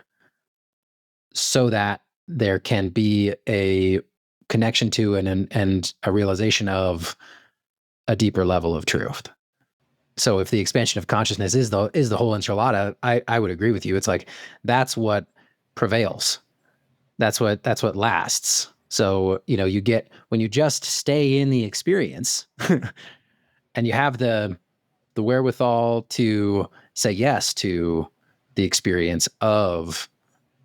so that there can be a connection to and a realization of a deeper level of truth. So if the expansion of consciousness is the whole enchilada, I would agree with you. It's like, that's what prevails. That's what lasts. So, when you just stay in the experience and you have the wherewithal to say yes to the experience of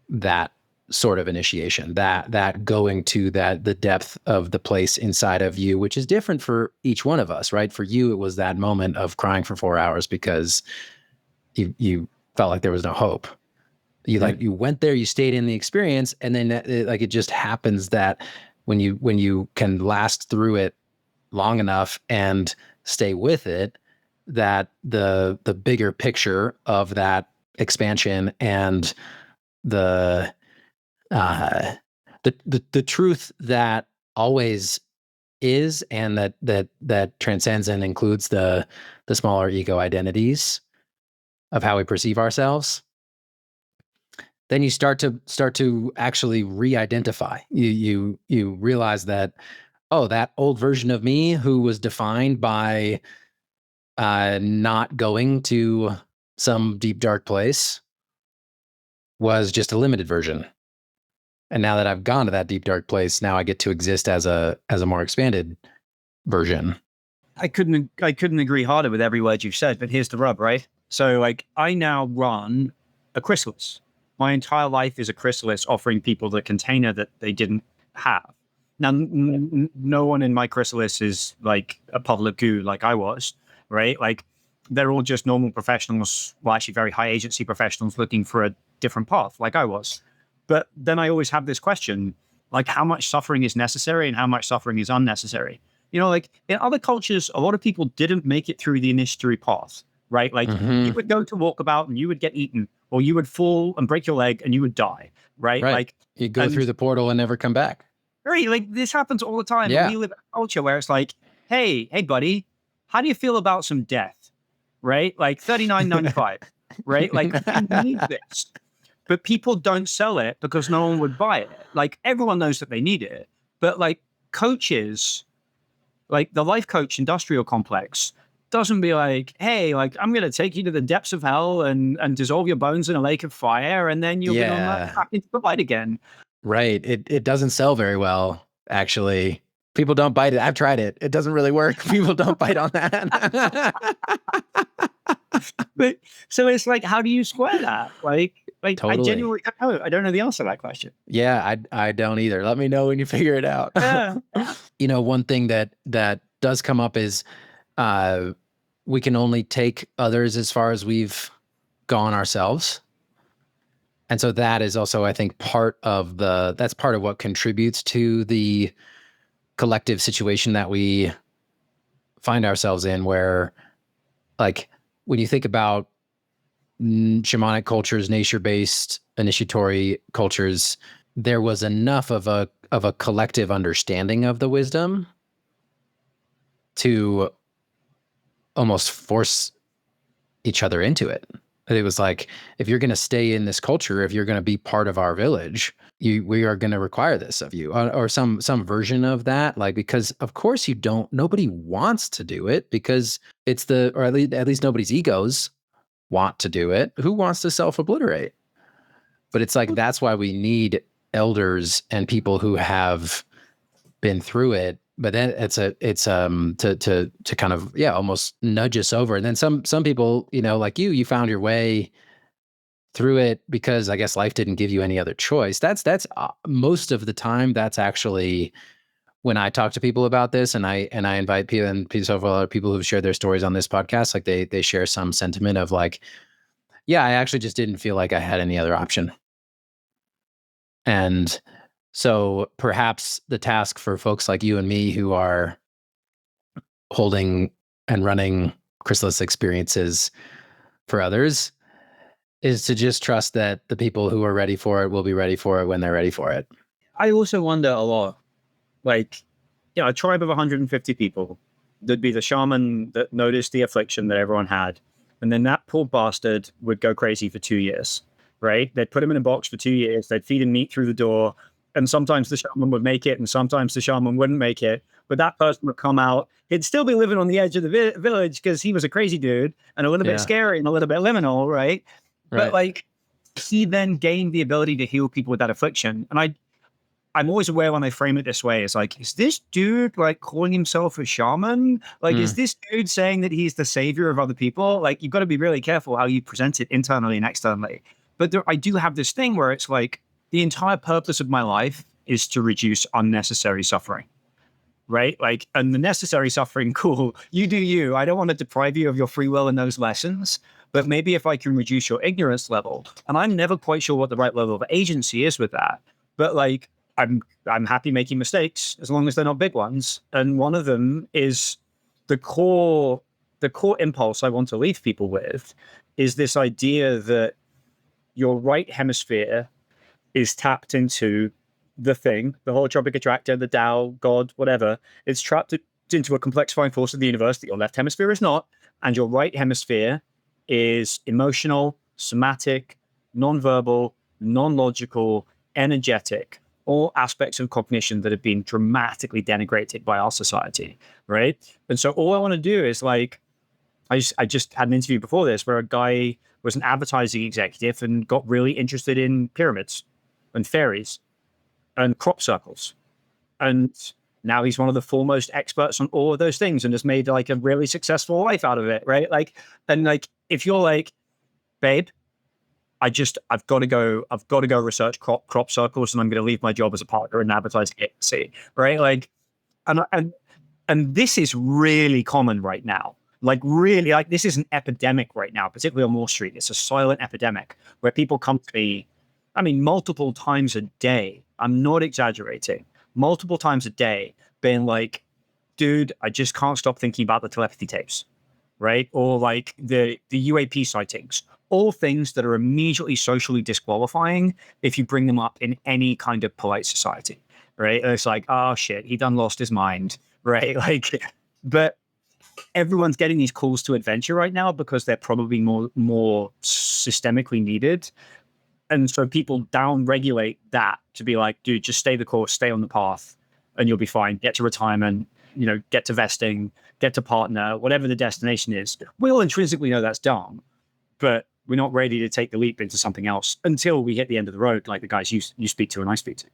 that sort of initiation, that going to the depth of the place inside of you, which is different for each one of us, right? For you, it was that moment of crying for 4 hours because you felt like there was no hope. You went there, you stayed in the experience, and then it just happens that when you can last through it long enough and stay with it, that the bigger picture of that expansion and the the truth that always is, and that transcends and includes the smaller ego identities of how we perceive ourselves, then you start to actually re-identify. You realize that, oh, that old version of me who was defined by not going to some deep dark place was just a limited version. And now that I've gone to that deep dark place, now I get to exist as a more expanded version. I couldn't agree harder with every word you've said, but here's the rub, right? So like I now run a chrysalis. My entire life is a chrysalis offering people the container that they didn't have. Now, no one in my chrysalis is like a public guru like I was, right? Like they're all just normal professionals, well, actually very high agency professionals looking for a different path like I was. But then I always have this question, like how much suffering is necessary and how much suffering is unnecessary? Like in other cultures, a lot of people didn't make it through the initiatory path, right? Like you would go to walkabout and you would get eaten, or you would fall and break your leg and you would die, right? Right. Like you go through the portal and never come back. Right. Like this happens all the time. Yeah. We live in a culture where it's like, hey, buddy, how do you feel about some death? Right? Like $39.95, right? Like you need this. But people don't sell it because no one would buy it. Like everyone knows that they need it. But like coaches, like the life coach industrial complex doesn't be like, hey, like I'm going to take you to the depths of hell and dissolve your bones in a lake of fire. And then you'll be on back into the light again. Right. It doesn't sell very well, actually. People don't bite it. I've tried it. It doesn't really work. People don't bite on that. But so it's like, how do you square that? Like Totally. I genuinely I don't know the answer to that question. Yeah, I don't either. Let me know when you figure it out. Yeah. One thing that does come up is we can only take others as far as we've gone ourselves. And so that is also, I think, that's part of what contributes to the collective situation that we find ourselves in, where like when you think about shamanic cultures, nature-based initiatory cultures, there was enough of a collective understanding of the wisdom to almost force each other into it. It was like, if you're going to stay in this culture, if you're going to be part of our village, we are going to require this of you, or some version of that. Like, because of course nobody wants to do it, because it's or at least nobody's egos want to do it. Who wants to self-obliterate? But it's like, that's why we need elders and people who have been through it. But then it's to kind of, almost nudge us over. And then some people, like you found your way through it because I guess life didn't give you any other choice. That's most of the time. That's actually when I talk to people about this, and I invite people, and several other people who've shared their stories on this podcast, like they share some sentiment of like, yeah, I actually just didn't feel like I had any other option. And so perhaps the task for folks like you and me who are holding and running chrysalis experiences for others is to just trust that the people who are ready for it will be ready for it when they're ready for it. I also wonder a lot, like, a tribe of 150 people, there'd be the shaman that noticed the affliction that everyone had. And then that poor bastard would go crazy for 2 years, right? They'd put him in a box for 2 years. They'd feed him meat through the door. And sometimes the shaman would make it and sometimes the shaman wouldn't make it. But that person would come out. He'd still be living on the edge of the village because he was a crazy dude and a little bit scary and a little bit liminal, right? But like he then gained the ability to heal people with that affliction. And I'm always aware when I frame it this way, it's like, is this dude like calling himself a shaman? Like, is Mm, this dude saying that he's the savior of other people? Like, you've got to be really careful how you present it internally and externally. But I do have this thing where it's like the entire purpose of my life is to reduce unnecessary suffering, right? Like, and the necessary suffering, cool, you do you. I don't want to deprive you of your free will in those lessons. But maybe if I can reduce your ignorance level, and I'm never quite sure what the right level of agency is with that, but like I'm happy making mistakes as long as they're not big ones. And one of them is the core the core impulse I want to leave people with is this idea that your right hemisphere is tapped into the thing, the holotropic attractor, the Tao, God, whatever. It's trapped into a complexifying force of the universe that your left hemisphere is not. And your right hemisphere is emotional, somatic, non-verbal, non-logical, energetic, all aspects of cognition that have been dramatically denigrated by our society, right? And so all I want to do is like, I just had an interview before this where a guy was an advertising executive and got really interested in pyramids and fairies and crop circles. And now he's one of the foremost experts on all of those things and has made like a really successful life out of it, right? Like, and like, if you're like, babe, I've got to go research crop circles and I'm going to leave my job as a partner in an advertising agency, right? Like, and this is really common right now. Like really, like this is an epidemic right now, particularly on Wall Street. It's a silent epidemic where people come to me, I mean, multiple times a day. I'm not exaggerating. Multiple times a day, being like, dude, I just can't stop thinking about the telepathy tapes, right? Or like the UAP sightings, all things that are immediately socially disqualifying if you bring them up in any kind of polite society, right? And it's like, oh shit, he done lost his mind, right? Like, but everyone's getting these calls to adventure right now because they're probably more systemically needed. And so people down regulate that to be like, dude, just stay the course, stay on the path, and you'll be fine. Get to retirement, get to vesting, get to partner, whatever the destination is. We all intrinsically know that's dumb, but we're not ready to take the leap into something else until we hit the end of the road, like the guys you speak to and I speak to.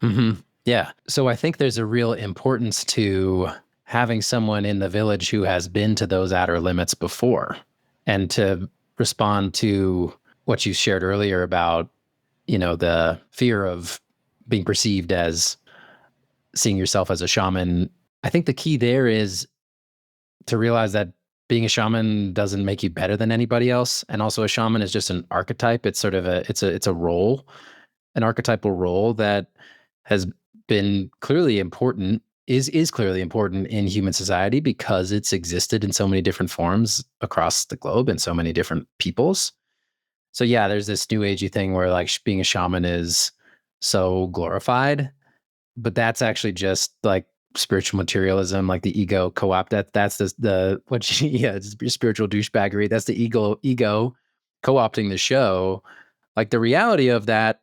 mm-hmm. Yeah. So I think there's a real importance to having someone in the village who has been to those outer limits before, and to respond to what you shared earlier about, the fear of being perceived as seeing yourself as a shaman. I think the key there is to realize that being a shaman doesn't make you better than anybody else. And also a shaman is just an archetype. It's sort of it's a role, an archetypal role that has been clearly important, is clearly important in human society because it's existed in so many different forms across the globe and so many different peoples. So yeah, there's this new agey thing where like being a shaman is so glorified, but that's actually just like spiritual materialism, like the ego co-opt. That's the what yeah, it's spiritual douchebaggery. That's the ego co-opting the show. Like the reality of that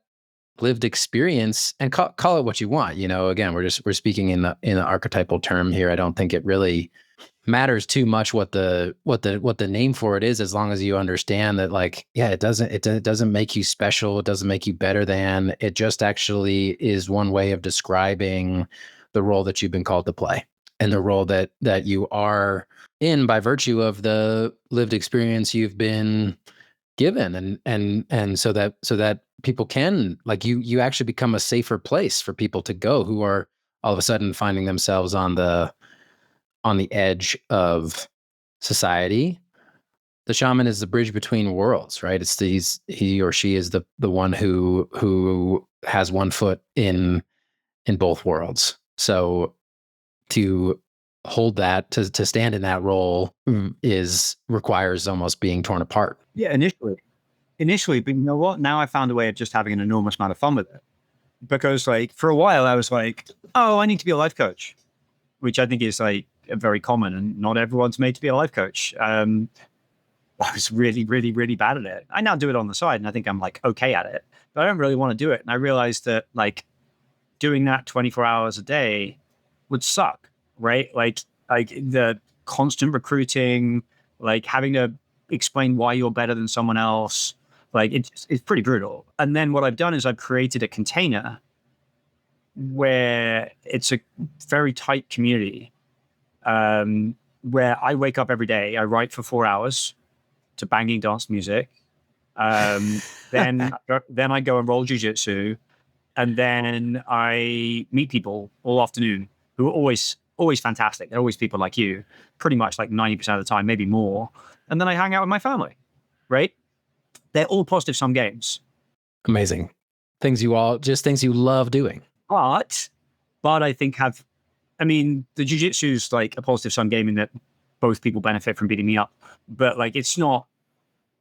lived experience, and call it what you want. Again, we're speaking in the archetypal term here. I don't think it really matters too much what the name for it is, as long as you understand that, like, yeah, it doesn't make you special, it doesn't make you better than, it just actually is one way of describing the role that you've been called to play, and the role that you are in by virtue of the lived experience you've been given. And so that people can, like, you actually become a safer place for people to go who are all of a sudden finding themselves on the edge of society. The shaman is the bridge between worlds, right? He or she is the one who has one foot in both worlds. So to hold that, to stand in that role, requires almost being torn apart. Yeah, initially, but you know what? Now I found a way of just having an enormous amount of fun with it. Because like for a while I was like, oh, I need to be a life coach, which I think is like very common, and not everyone's made to be a life coach. I was really, really, really bad at it. I now do it on the side, and I think I'm like okay at it, but I don't really want to do it. And I realized that like doing that 24 hours a day would suck, right? Like the constant recruiting, like having to explain why you're better than someone else, like it's pretty brutal. And then what I've done is I've created a container where it's a very tight community, where I wake up every day, I write for 4 hours to banging dance music. Then I go and roll jujitsu, and then I meet people all afternoon who are always fantastic. They're always people like you, pretty much like 90% of the time, maybe more. And then I hang out with my family, right? They're all positive sum games. Amazing. Things you love doing. But I think the jiu-jitsu's like a positive sum game in that both people benefit from beating me up. But like, it's not,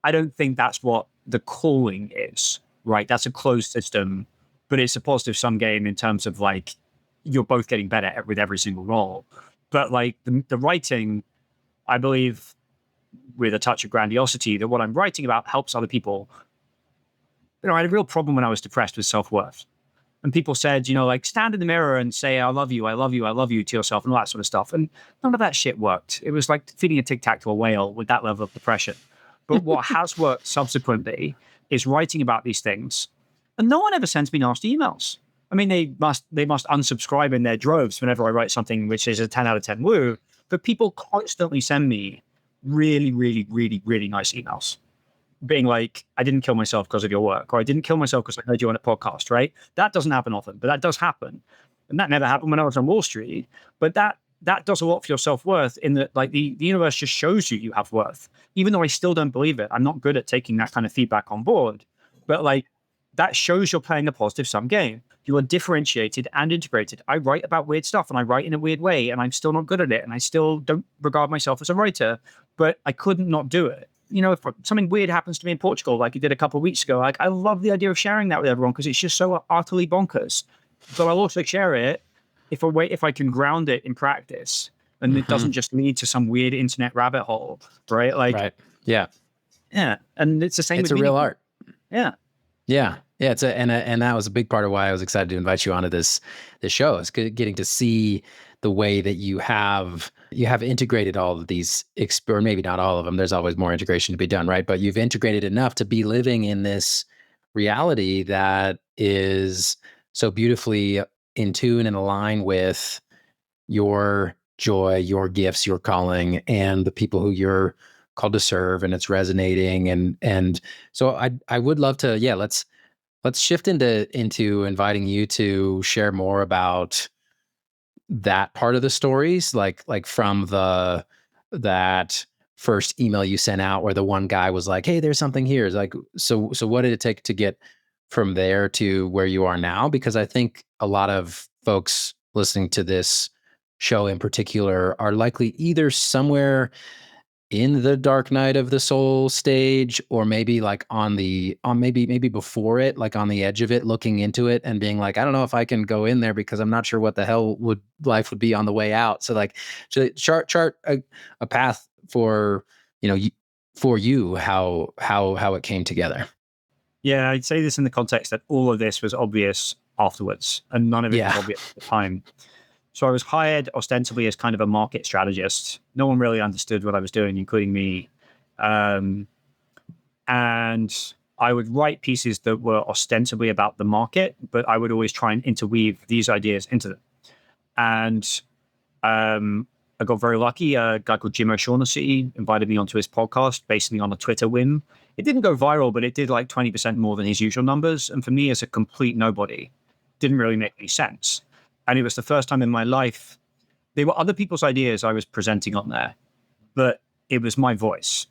I don't think that's what the calling is, right? That's a closed system, but it's a positive sum game in terms of like, you're both getting better with every single role. But like the writing, I believe with a touch of grandiosity, that what I'm writing about helps other people. I had a real problem when I was depressed with self-worth. And people said, like, stand in the mirror and say, I love you, I love you, I love you to yourself and all that sort of stuff. And none of that shit worked. It was like feeding a Tic Tac to a whale with that level of depression. But what has worked subsequently is writing about these things. And no one ever sends me nasty emails. I mean, they must unsubscribe in their droves whenever I write something which is a 10 out of 10 woo. But people constantly send me really, really, really, really nice emails, being like, I didn't kill myself because of your work, or I didn't kill myself because I heard you on a podcast, right? That doesn't happen often, but that does happen. And that never happened when I was on Wall Street. But that does a lot for your self-worth, in that like the universe just shows you have worth. Even though I still don't believe it, I'm not good at taking that kind of feedback on board. But like, that shows you're playing a positive sum game. You are differentiated and integrated. I write about weird stuff and I write in a weird way, and I'm still not good at it. And I still don't regard myself as a writer, but I couldn't not do it. If something weird happens to me in Portugal, like it did a couple of weeks ago, like I love the idea of sharing that with everyone because it's just so utterly bonkers. But I'll also share it if I can ground it in practice, and it doesn't just lead to some weird internet rabbit hole, right? Like, right. Yeah. Yeah. And it's the same. It's a real art. Yeah. Yeah. Yeah. And that was a big part of why I was excited to invite you onto this show, is getting to see the way that you have integrated all of these, or maybe not all of them. There's always more integration to be done, right? But you've integrated enough to be living in this reality that is so beautifully in tune and aligned with your joy, your gifts, your calling, and the people who you're called to serve, and it's resonating. And so I would love to, let's shift into inviting you to share more about that part of the stories, like from that first email you sent out where the one guy was like, hey, there's something here. It's like, so what did it take to get from there to where you are now? Because I think a lot of folks listening to this show in particular are likely either somewhere in the dark night of the soul stage, or maybe like maybe before it, like on the edge of it, looking into it and being like, I don't know if I can go in there because I'm not sure what the hell life would be on the way out. So like, to chart a path for, for you, how it came together. Yeah, I'd say this in the context that all of this was obvious afterwards, and none of it was obvious at the time. So I was hired ostensibly as kind of a market strategist. No one really understood what I was doing, including me. And I would write pieces that were ostensibly about the market, but I would always try and interweave these ideas into them. And I got very lucky. A guy called Jim O'Shaughnessy invited me onto his podcast, basically on a Twitter whim. It didn't go viral, but it did like 20% more than his usual numbers. And for me, as a complete nobody, didn't really make any sense. And it was the first time in my life, they were other people's ideas I was presenting on there, but it was my voice.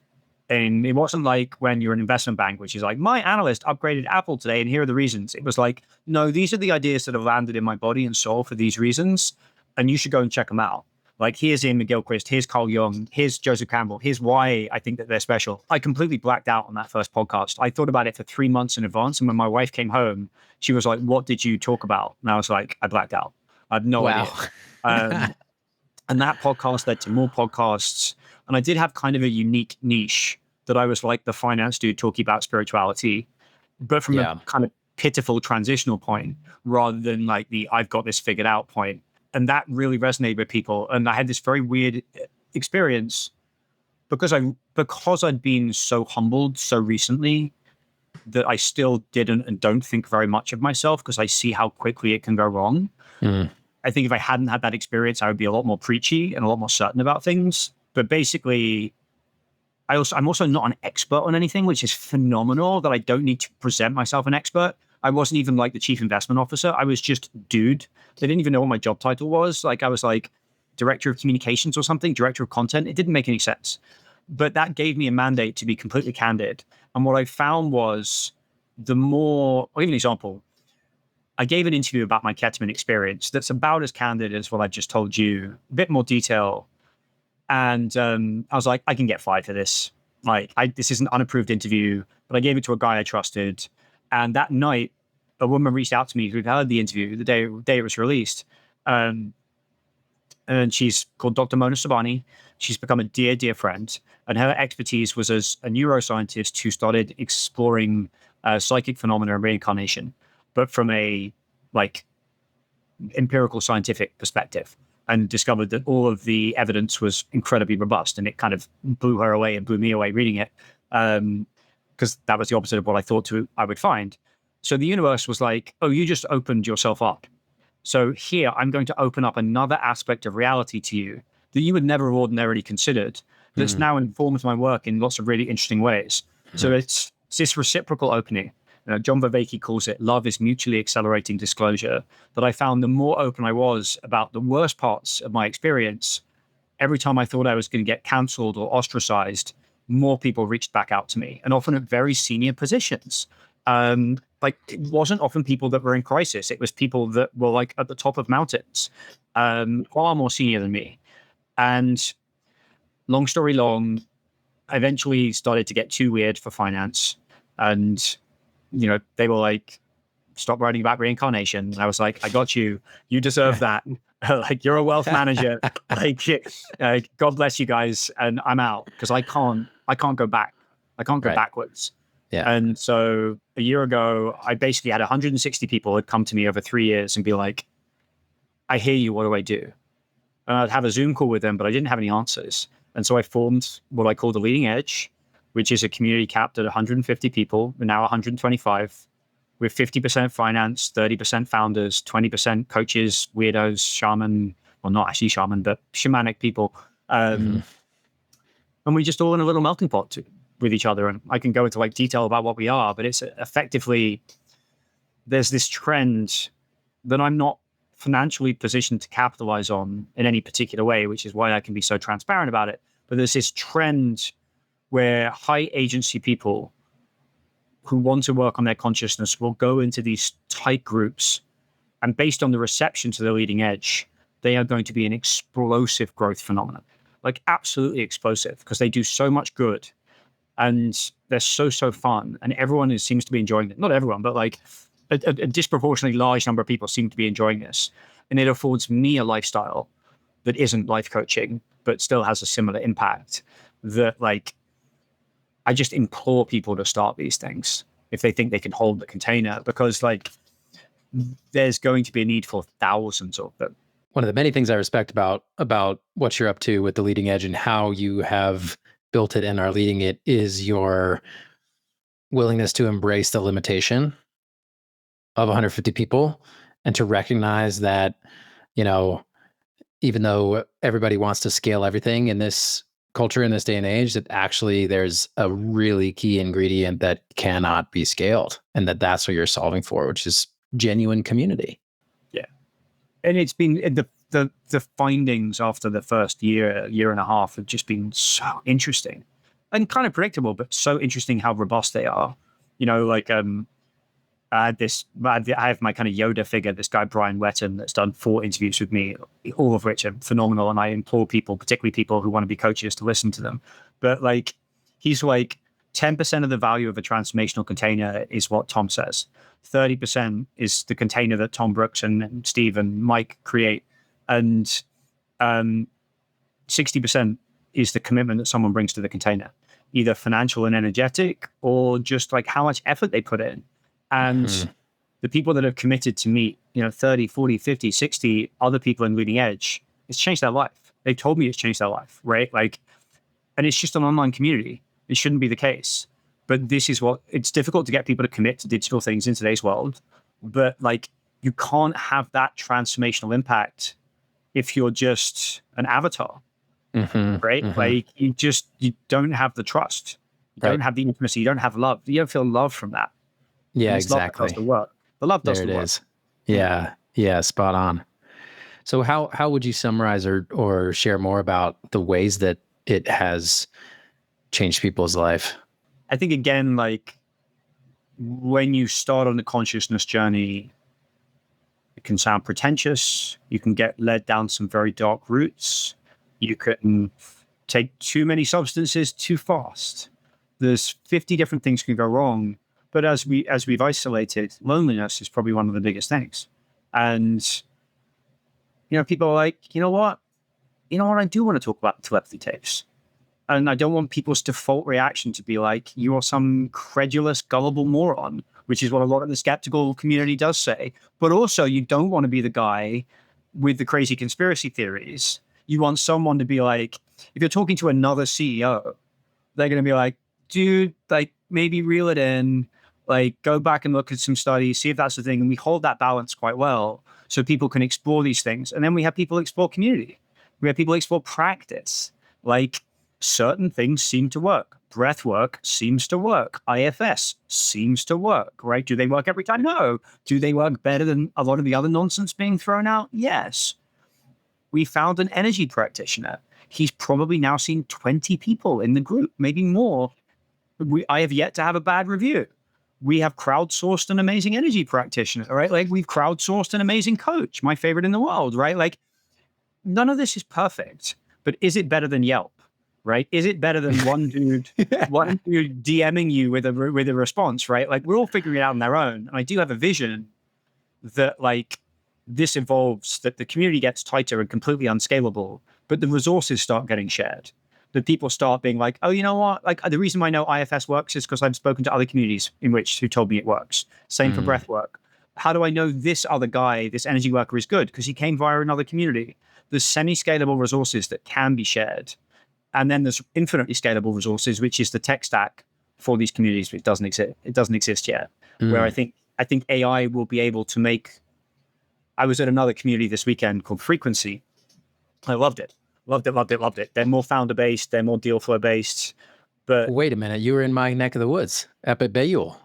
And it wasn't like when you're an investment bank, which is like, my analyst upgraded Apple today, and here are the reasons. It was like, no, these are the ideas that have landed in my body and soul for these reasons, and you should go and check them out. Like, here's Ian McGilchrist, here's Carl Jung, here's Joseph Campbell, here's why I think that they're special. I completely blacked out on that first podcast. I thought about it for 3 months in advance, and when my wife came home, she was like, what did you talk about? And I was like, I blacked out. I had no idea. And that podcast led to more podcasts. And I did have kind of a unique niche that I was like the finance dude talking about spirituality, but from a kind of pitiful transitional point rather than like the I've got this figured out point. And that really resonated with people. And I had this very weird experience because I'd been so humbled so recently. that I still didn't and don't think very much of myself because I see how quickly it can go wrong. I think if I hadn't had that experience, I would be a lot more preachy and a lot more certain about things. But basically, I'm also not an expert on anything, which is phenomenal that I don't need to present myself an expert. I wasn't even like the chief investment officer. I was just dude. They didn't even know what my job title was. Like I was like director of communications or something, director of content. It didn't make any sense. But that gave me a mandate to be completely candid. And what I found was I'll give an example. I gave an interview about my ketamine experience that's about as candid as what I've just told you, a bit more detail. And I was like, I can get fired for this. Like, this is an unapproved interview, but I gave it to a guy I trusted. And that night, a woman reached out to me who'd heard the interview the day it was released. And she's called Dr. Mona Sabani. She's become a dear, dear friend. And her expertise was as a neuroscientist who started exploring psychic phenomena and reincarnation, but from a like empirical scientific perspective, and discovered that all of the evidence was incredibly robust. And it kind of blew her away and blew me away reading it, because that was the opposite of what I thought I would find. So the universe was like, oh, you just opened yourself up. So here, I'm going to open up another aspect of reality to you that you would never have ordinarily considered, that's now informed my work in lots of really interesting ways. So it's this reciprocal opening. John Vervaeke calls it love is mutually accelerating disclosure, that I found the more open I was about the worst parts of my experience, every time I thought I was going to get canceled or ostracized, more people reached back out to me, and often at very senior positions. Like it wasn't often people that were in crisis. It was people that were like at the top of mountains, far more senior than me. And long story long, I eventually started to get too weird for finance. And, they were like, stop writing about reincarnation. And I was like, I got you. You deserve that. Like, you're a wealth manager. Like, God bless you guys. And I'm out because I can't go back. I can't go backwards. Yeah. And so a year ago, I basically had 160 people had come to me over 3 years and be like, I hear you. What do I do? And I'd have a Zoom call with them, but I didn't have any answers. And so I formed what I call the Leading Edge, which is a community capped at 150 people. We're now 125. We're 50% finance, 30% founders, 20% coaches, weirdos, shaman, well, not actually shaman, but shamanic people. And we just all in a little melting pot with each other. And I can go into like detail about what we are, but it's effectively, there's this trend that I'm not financially positioned to capitalize on in any particular way, which is why I can be so transparent about it. But there's this trend where high agency people who want to work on their consciousness will go into these tight groups, and based on the reception to the Leading Edge, they are going to be an explosive growth phenomenon, like absolutely explosive, because they do so much good and they're so fun, and everyone seems to be enjoying it. Not everyone, but like a disproportionately large number of people seem to be enjoying this. And it affords me a lifestyle that isn't life coaching, but still has a similar impact, that like, I just implore people to start these things if they think they can hold the container, because like there's going to be a need for thousands of them. One of the many things I respect about what you're up to with the Leading Edge and how you have built it and are leading it is your willingness to embrace the limitation of 150 people and to recognize that, even though everybody wants to scale everything in this culture in this day and age, that actually there's a really key ingredient that cannot be scaled, and that's what you're solving for, which is genuine community. Yeah. And it's been the findings after the first year and a half have just been so interesting and kind of predictable, but so interesting how robust they are. Like I have my kind of Yoda figure, this guy, Brian Wetton, that's done 4 interviews with me, all of which are phenomenal. And I implore people, particularly people who want to be coaches, to listen to them. But like, he's like 10% of the value of a transformational container is what Tom says. 30% is the container that Tom Brooks and Steve and Mike create. And 60% is the commitment that someone brings to the container, either financial and energetic, or just like how much effort they put in. And the people that have committed to meet, 30, 40, 50, 60 other people in Leading Edge, it's changed their life. They've told me it's changed their life, right? Like, and it's just an online community. It shouldn't be the case. But this is what it's difficult to get people to commit to digital things in today's world. But like, you can't have that transformational impact if you're just an avatar, right? Like, you don't have the trust, you don't Right. have the intimacy, you don't have love, you don't feel love from that. Yeah, And it's love that does exactly. the work. The love does There the it work. is. Yeah. Yeah. Spot on. So how would you summarize or share more about the ways that it has changed people's life? I think again, like, when you start on the consciousness journey, it can sound pretentious. You can get led down some very dark routes. You can take too many substances too fast. There's 50 different things can go wrong. But as we've isolated, loneliness is probably one of the biggest things. And people are like, I do want to talk about the telepathy tapes. And I don't want people's default reaction to be like, you're some credulous, gullible moron, which is what a lot of the skeptical community does say. But also, you don't want to be the guy with the crazy conspiracy theories. You want someone to be like, if you're talking to another CEO, they're going to be like, dude, like, maybe reel it in, like, go back and look at some studies, see if that's the thing. And we hold that balance quite well so people can explore these things. And then we have people explore community. We have people explore practice. Like, certain things seem to work. Breath work seems to work. IFS seems to work, right? Do they work every time? No. Do they work better than a lot of the other nonsense being thrown out? Yes. We found an energy practitioner. He's probably now seen 20 people in the group, maybe more. I have yet to have a bad review. We have crowdsourced an amazing energy practitioner, right? Like, we've crowdsourced an amazing coach, my favorite in the world, right? Like, none of this is perfect, but is it better than Yelp? Right? Is it better than one dude DMing you with a response? Right? Like, we're all figuring it out on their own. And I do have a vision that, like, this evolves, that the community gets tighter and completely unscalable, but the resources start getting shared. That people start being like, oh, you know what? Like, the reason I know IFS works is because I've spoken to other communities who told me it works. Same for breath work. How do I know this other guy, this energy worker, is good? Because he came via another community. There's semi-scalable resources that can be shared. And then there's infinitely scalable resources, which is the tech stack for these communities. It doesn't exist. It doesn't exist yet. Where I think AI will be able to make. I was at another community this weekend called Frequency. I loved it. Loved it. Loved it. Loved it. They're more founder based. They're more deal flow based. But Wait a minute, you were in my neck of the woods up at Bayul.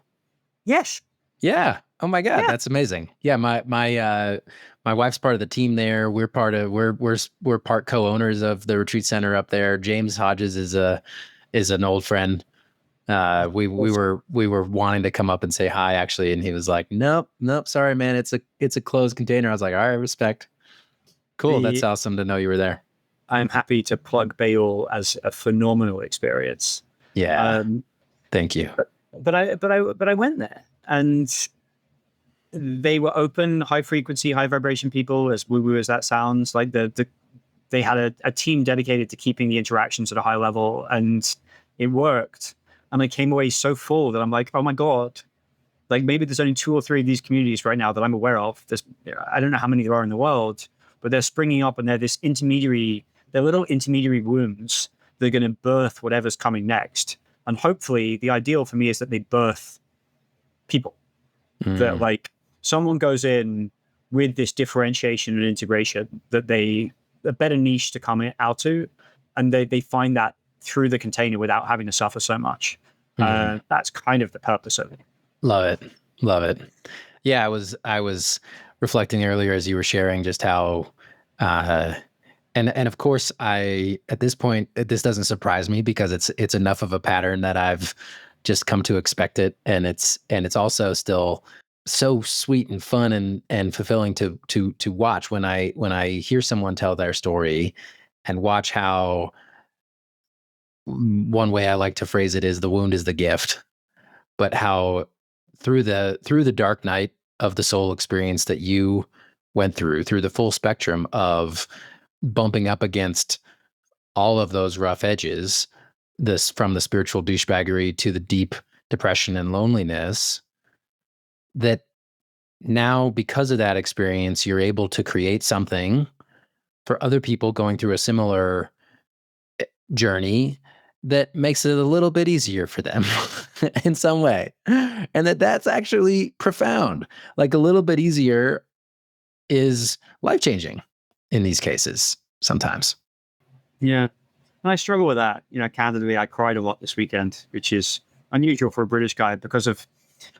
yes. Yeah. Oh my God, Yeah. that's amazing. Yeah, my wife's part of the team there. We're part co-owners of the retreat center up there. James Hodges is an old friend. We were wanting to come up and say hi actually, and he was like, nope, sorry, man, it's a closed container. I was like, all right, respect. Cool, that's awesome to know you were there. I'm happy to plug Bayul as a phenomenal experience. Yeah, thank you. But I went there, and they were open, high frequency, high vibration people, as woo woo as that sounds. Like, they had a team dedicated to keeping the interactions at a high level, and it worked. And I came away so full that I'm like, oh my God, like, maybe there's only 2 or 3 of these communities right now that I'm aware of. I don't know how many there are in the world, but they're springing up, and they're they're little intermediary wombs. They're going to birth whatever's coming next. And hopefully the ideal for me is that they birth people. That, like, someone goes in with this differentiation and integration, that a better niche to come out to, and they find that through the container without having to suffer so much. That's kind of the purpose of it. Love it. Yeah, I was reflecting earlier as you were sharing just how and of course at this point, this doesn't surprise me because it's enough of a pattern that I've just come to expect it, and it's also still so sweet and fun and fulfilling to watch when I hear someone tell their story and watch how, one way I like to phrase it is, the wound is the gift, but how through the dark night of the soul experience that you went through the full spectrum of bumping up against all of those rough edges, this from the spiritual douchebaggery to the deep depression and loneliness, that now because of that experience, you're able to create something for other people going through a similar journey that makes it a little bit easier for them in some way. And that's actually profound. Like a little bit easier is life-changing in these cases sometimes. Yeah. And I struggle with that. Candidly, I cried a lot this weekend, which is unusual for a British guy because of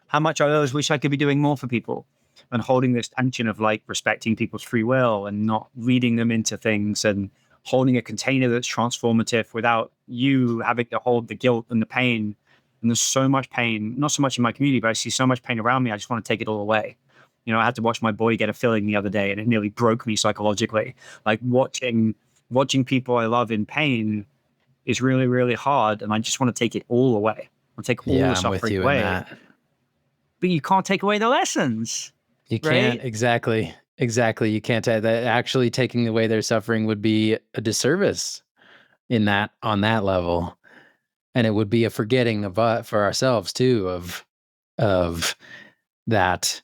how much I always wish I could be doing more for people and holding this tension of like respecting people's free will and not leading them into things and holding a container that's transformative without you having to hold the guilt and the pain. And there's so much pain, not so much in my community, but I see so much pain around me. I just want to take it all away. I had to watch my boy get a filling the other day and it nearly broke me psychologically. Like watching people I love in pain is really, really hard. And I just want to take it all away. I'll take all the I'm with suffering you away. in that. But you can't take away the lessons. You right? can't, exactly. You can't. That actually taking away their suffering would be a disservice on that level, and it would be a forgetting of for ourselves too of that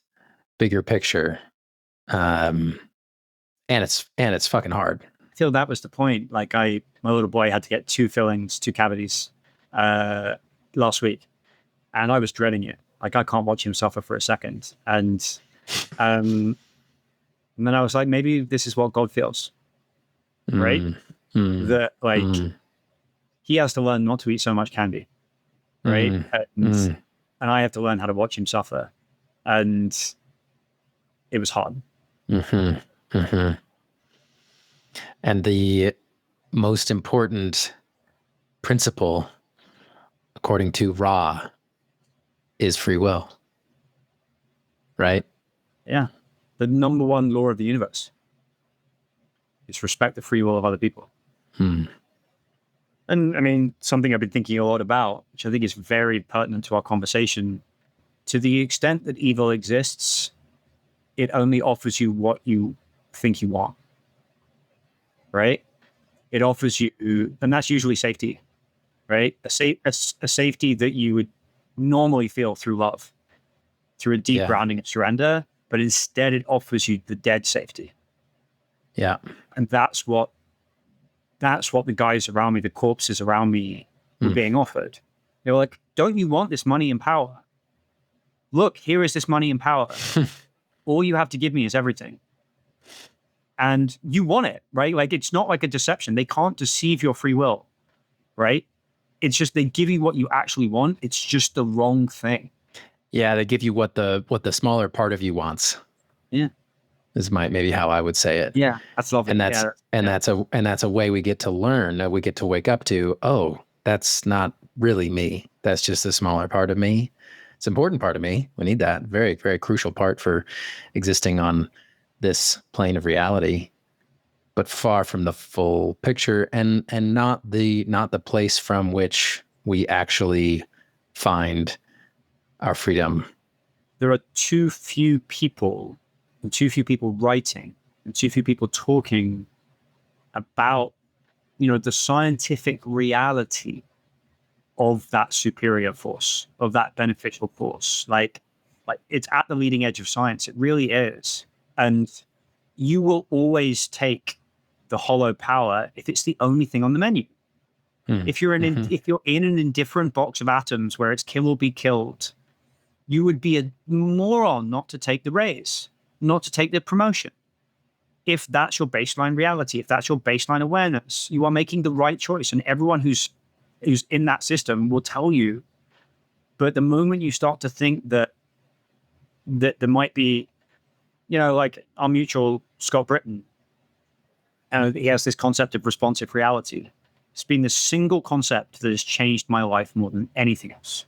bigger picture. And it's fucking hard. I feel that was the point. Like my little boy had to get 2 cavities last week, and I was dreading it. Like I can't watch him suffer for a second. And then I was like, maybe this is what God feels, right? That like he has to learn not to eat so much candy, right? And I have to learn how to watch him suffer, and it was hard. And the most important principle, according to Ra, is free will, right? Yeah. The number one law of the universe is respect the free will of other people. And I mean, something I've been thinking a lot about, which I think is very pertinent to our conversation, to the extent that evil exists, it only offers you what you think you want, right? It offers you, and that's usually safety, right? A safety that you would normally feel through love, through a deep grounding and surrender, but instead it offers you the dead safety. Yeah. And that's what the guys around me, the corpses around me were being offered. They were like, don't you want this money and power? Look, here is this money and power. All you have to give me is everything. And you want it, right? Like, it's not like a deception. They can't deceive your free will, right? It's just they give you what you actually want. It's just the wrong thing. Yeah, they give you what the smaller part of you wants. Yeah. Is maybe how I would say it. Yeah, that's lovely. And that's a way we get to learn, that we get to wake up to, oh, that's not really me. That's just a smaller part of me. It's an important part of me. We need that. Very, very crucial part for existing on this plane of reality, but far from the full picture, and not the place from which we actually find our freedom. There are too few people writing and too few people talking about, the scientific reality of that superior force, of that beneficial force. Like it's at the leading edge of science. It really is. And you will always take the hollow power if it's the only thing on the menu. If you're in an indifferent box of atoms where it's kill or be killed, you would be a moron not to take the raise, not to take the promotion. If that's your baseline reality, if that's your baseline awareness, you are making the right choice. And everyone who's in that system will tell you. But the moment you start to think that there might be, like our mutual Scott Britton, and he has this concept of responsive reality. It's been the single concept that has changed my life more than anything else,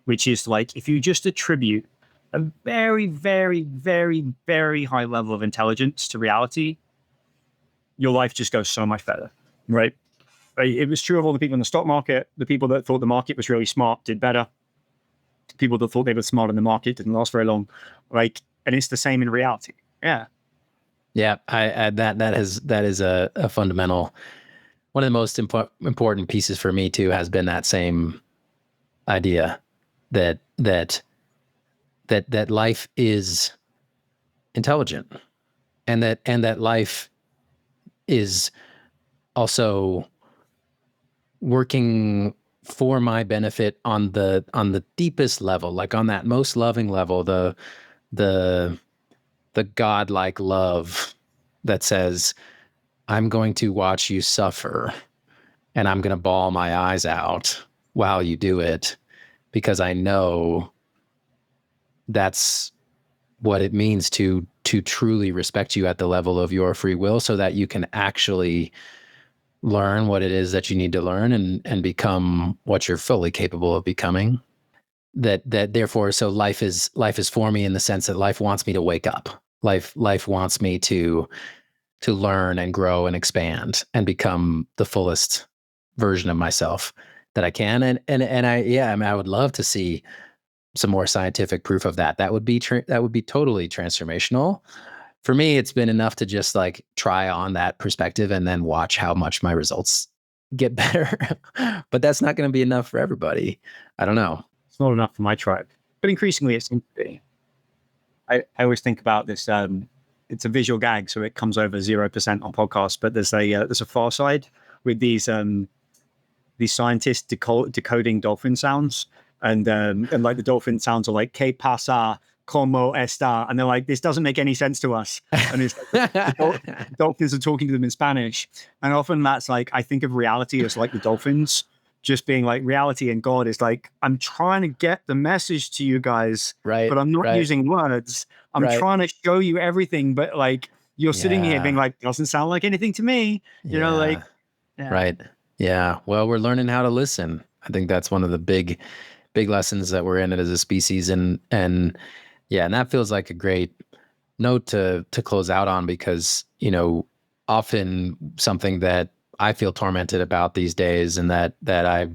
which is like, if you just attribute a very, very, very, very high level of intelligence to reality, your life just goes so much better, right? It was true of all the people in the stock market. The people that thought the market was really smart did better. People that thought they were smart in the market didn't last very long. And it's the same in reality. Yeah. Yeah, that is a fundamental, one of the most important pieces for me too, has been that same idea that life is intelligent, and that life is also working for my benefit on the deepest level, like on that most loving level, the godlike love that says, I'm going to watch you suffer and I'm going to bawl my eyes out while you do it, because I know that's what it means to truly respect you at the level of your free will, so that you can actually learn what it is that you need to learn and become what you're fully capable of becoming. That therefore, so life is for me in the sense that life wants me to wake up. Life wants me to learn and grow and expand and become the fullest version of myself that I can. And I would love to see some more scientific proof of that. That would be totally transformational. For me, it's been enough to just like try on that perspective and then watch how much my results get better. But that's not going to be enough for everybody. I don't know. It's not enough for my tribe, but increasingly it seems to be. I always think about this. It's a visual gag, so it comes over 0% on podcasts. But there's a far side with these scientists decoding dolphin sounds, and like the dolphin sounds are like "Que pasa, como está," and they're like, "This doesn't make any sense to us." And it's like, the dolphins are talking to them in Spanish, and often that's like, I think of reality as like the dolphins just being like, reality and God is like, I'm trying to get the message to you guys, right? But I'm not using words. I'm trying to show you everything, but like you're sitting here being like, doesn't sound like anything to me, you know, like. Yeah. Right. Yeah. Well, we're learning how to listen. I think that's one of the big lessons that we're in it as a species. And that feels like a great note to close out on, because, you know, often something that I feel tormented about these days, and that I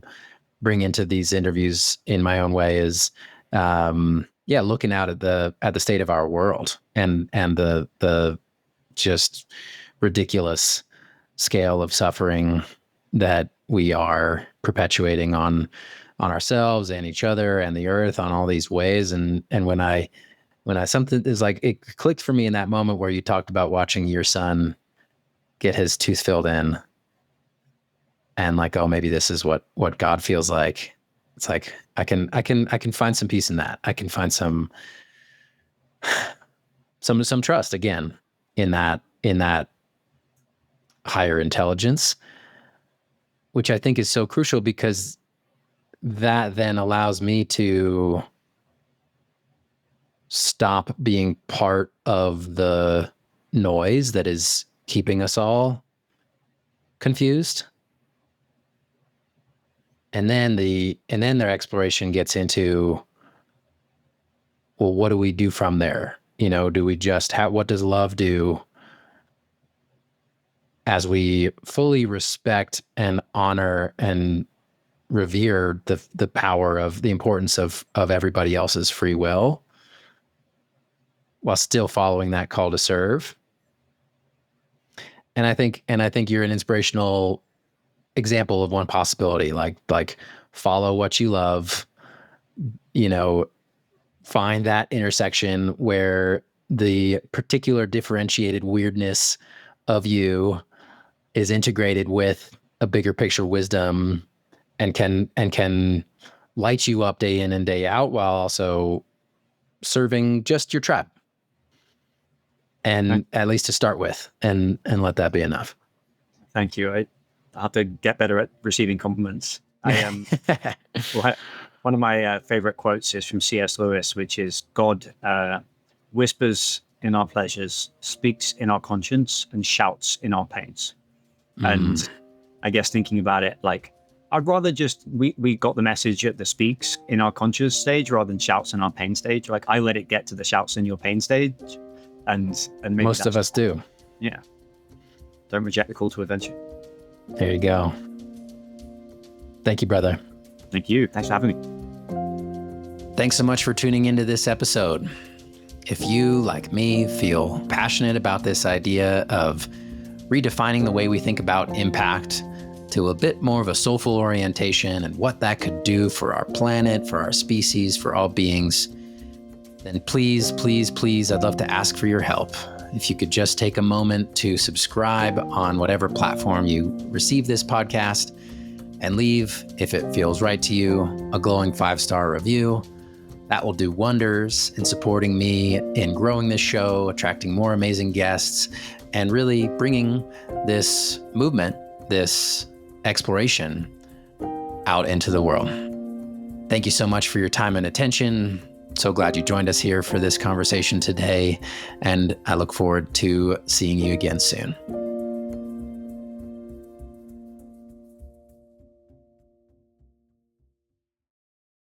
bring into these interviews in my own way, is, looking out at the state of our world and the just ridiculous scale of suffering that we are perpetuating on ourselves and each other and the earth on all these ways. And when I something is like, it clicked for me in that moment where you talked about watching your son get his tooth filled in, and like, oh, maybe this is what God feels like. It's like, I can find some peace in that. I can find some trust again in that higher intelligence, which I think is so crucial, because that then allows me to stop being part of the noise that is keeping us all confused. And then their exploration gets into, well, what do we do from there? You know, do we just what does love do as we fully respect and honor and revere the power of the importance of everybody else's free will, while still following that call to serve? And I think you're an inspirational example of one possibility, like follow what you love, you know, find that intersection where the particular differentiated weirdness of you is integrated with a bigger picture wisdom, and can light you up day in and day out, while also serving just your tribe. And at least to start with, and let that be enough. Thank you. I have to get better at receiving compliments. I am. One of my favorite quotes is from C.S. Lewis, which is, God whispers in our pleasures, speaks in our conscience, and shouts in our pains. And I guess thinking about it, like, I'd rather just, we got the message at the speaks in our conscious stage rather than shouts in our pain stage. Like, I let it get to the shouts in your pain stage. And maybe most of us do. Yeah. Don't reject the call to adventure. There you go. Thank you, brother. Thank you. Thanks for having me. Thanks so much for tuning into this episode. If you, like me, feel passionate about this idea of redefining the way we think about impact to a bit more of a soulful orientation, and what that could do for our planet, for our species, for all beings, then please, please, please, I'd love to ask for your help. If you could just take a moment to subscribe on whatever platform you receive this podcast, and leave, if it feels right to you, a glowing 5-star review. That will do wonders in supporting me in growing this show, attracting more amazing guests, and really bringing this movement, this exploration out into the world. Thank you so much for your time and attention. So glad you joined us here for this conversation today, and I look forward to seeing you again soon.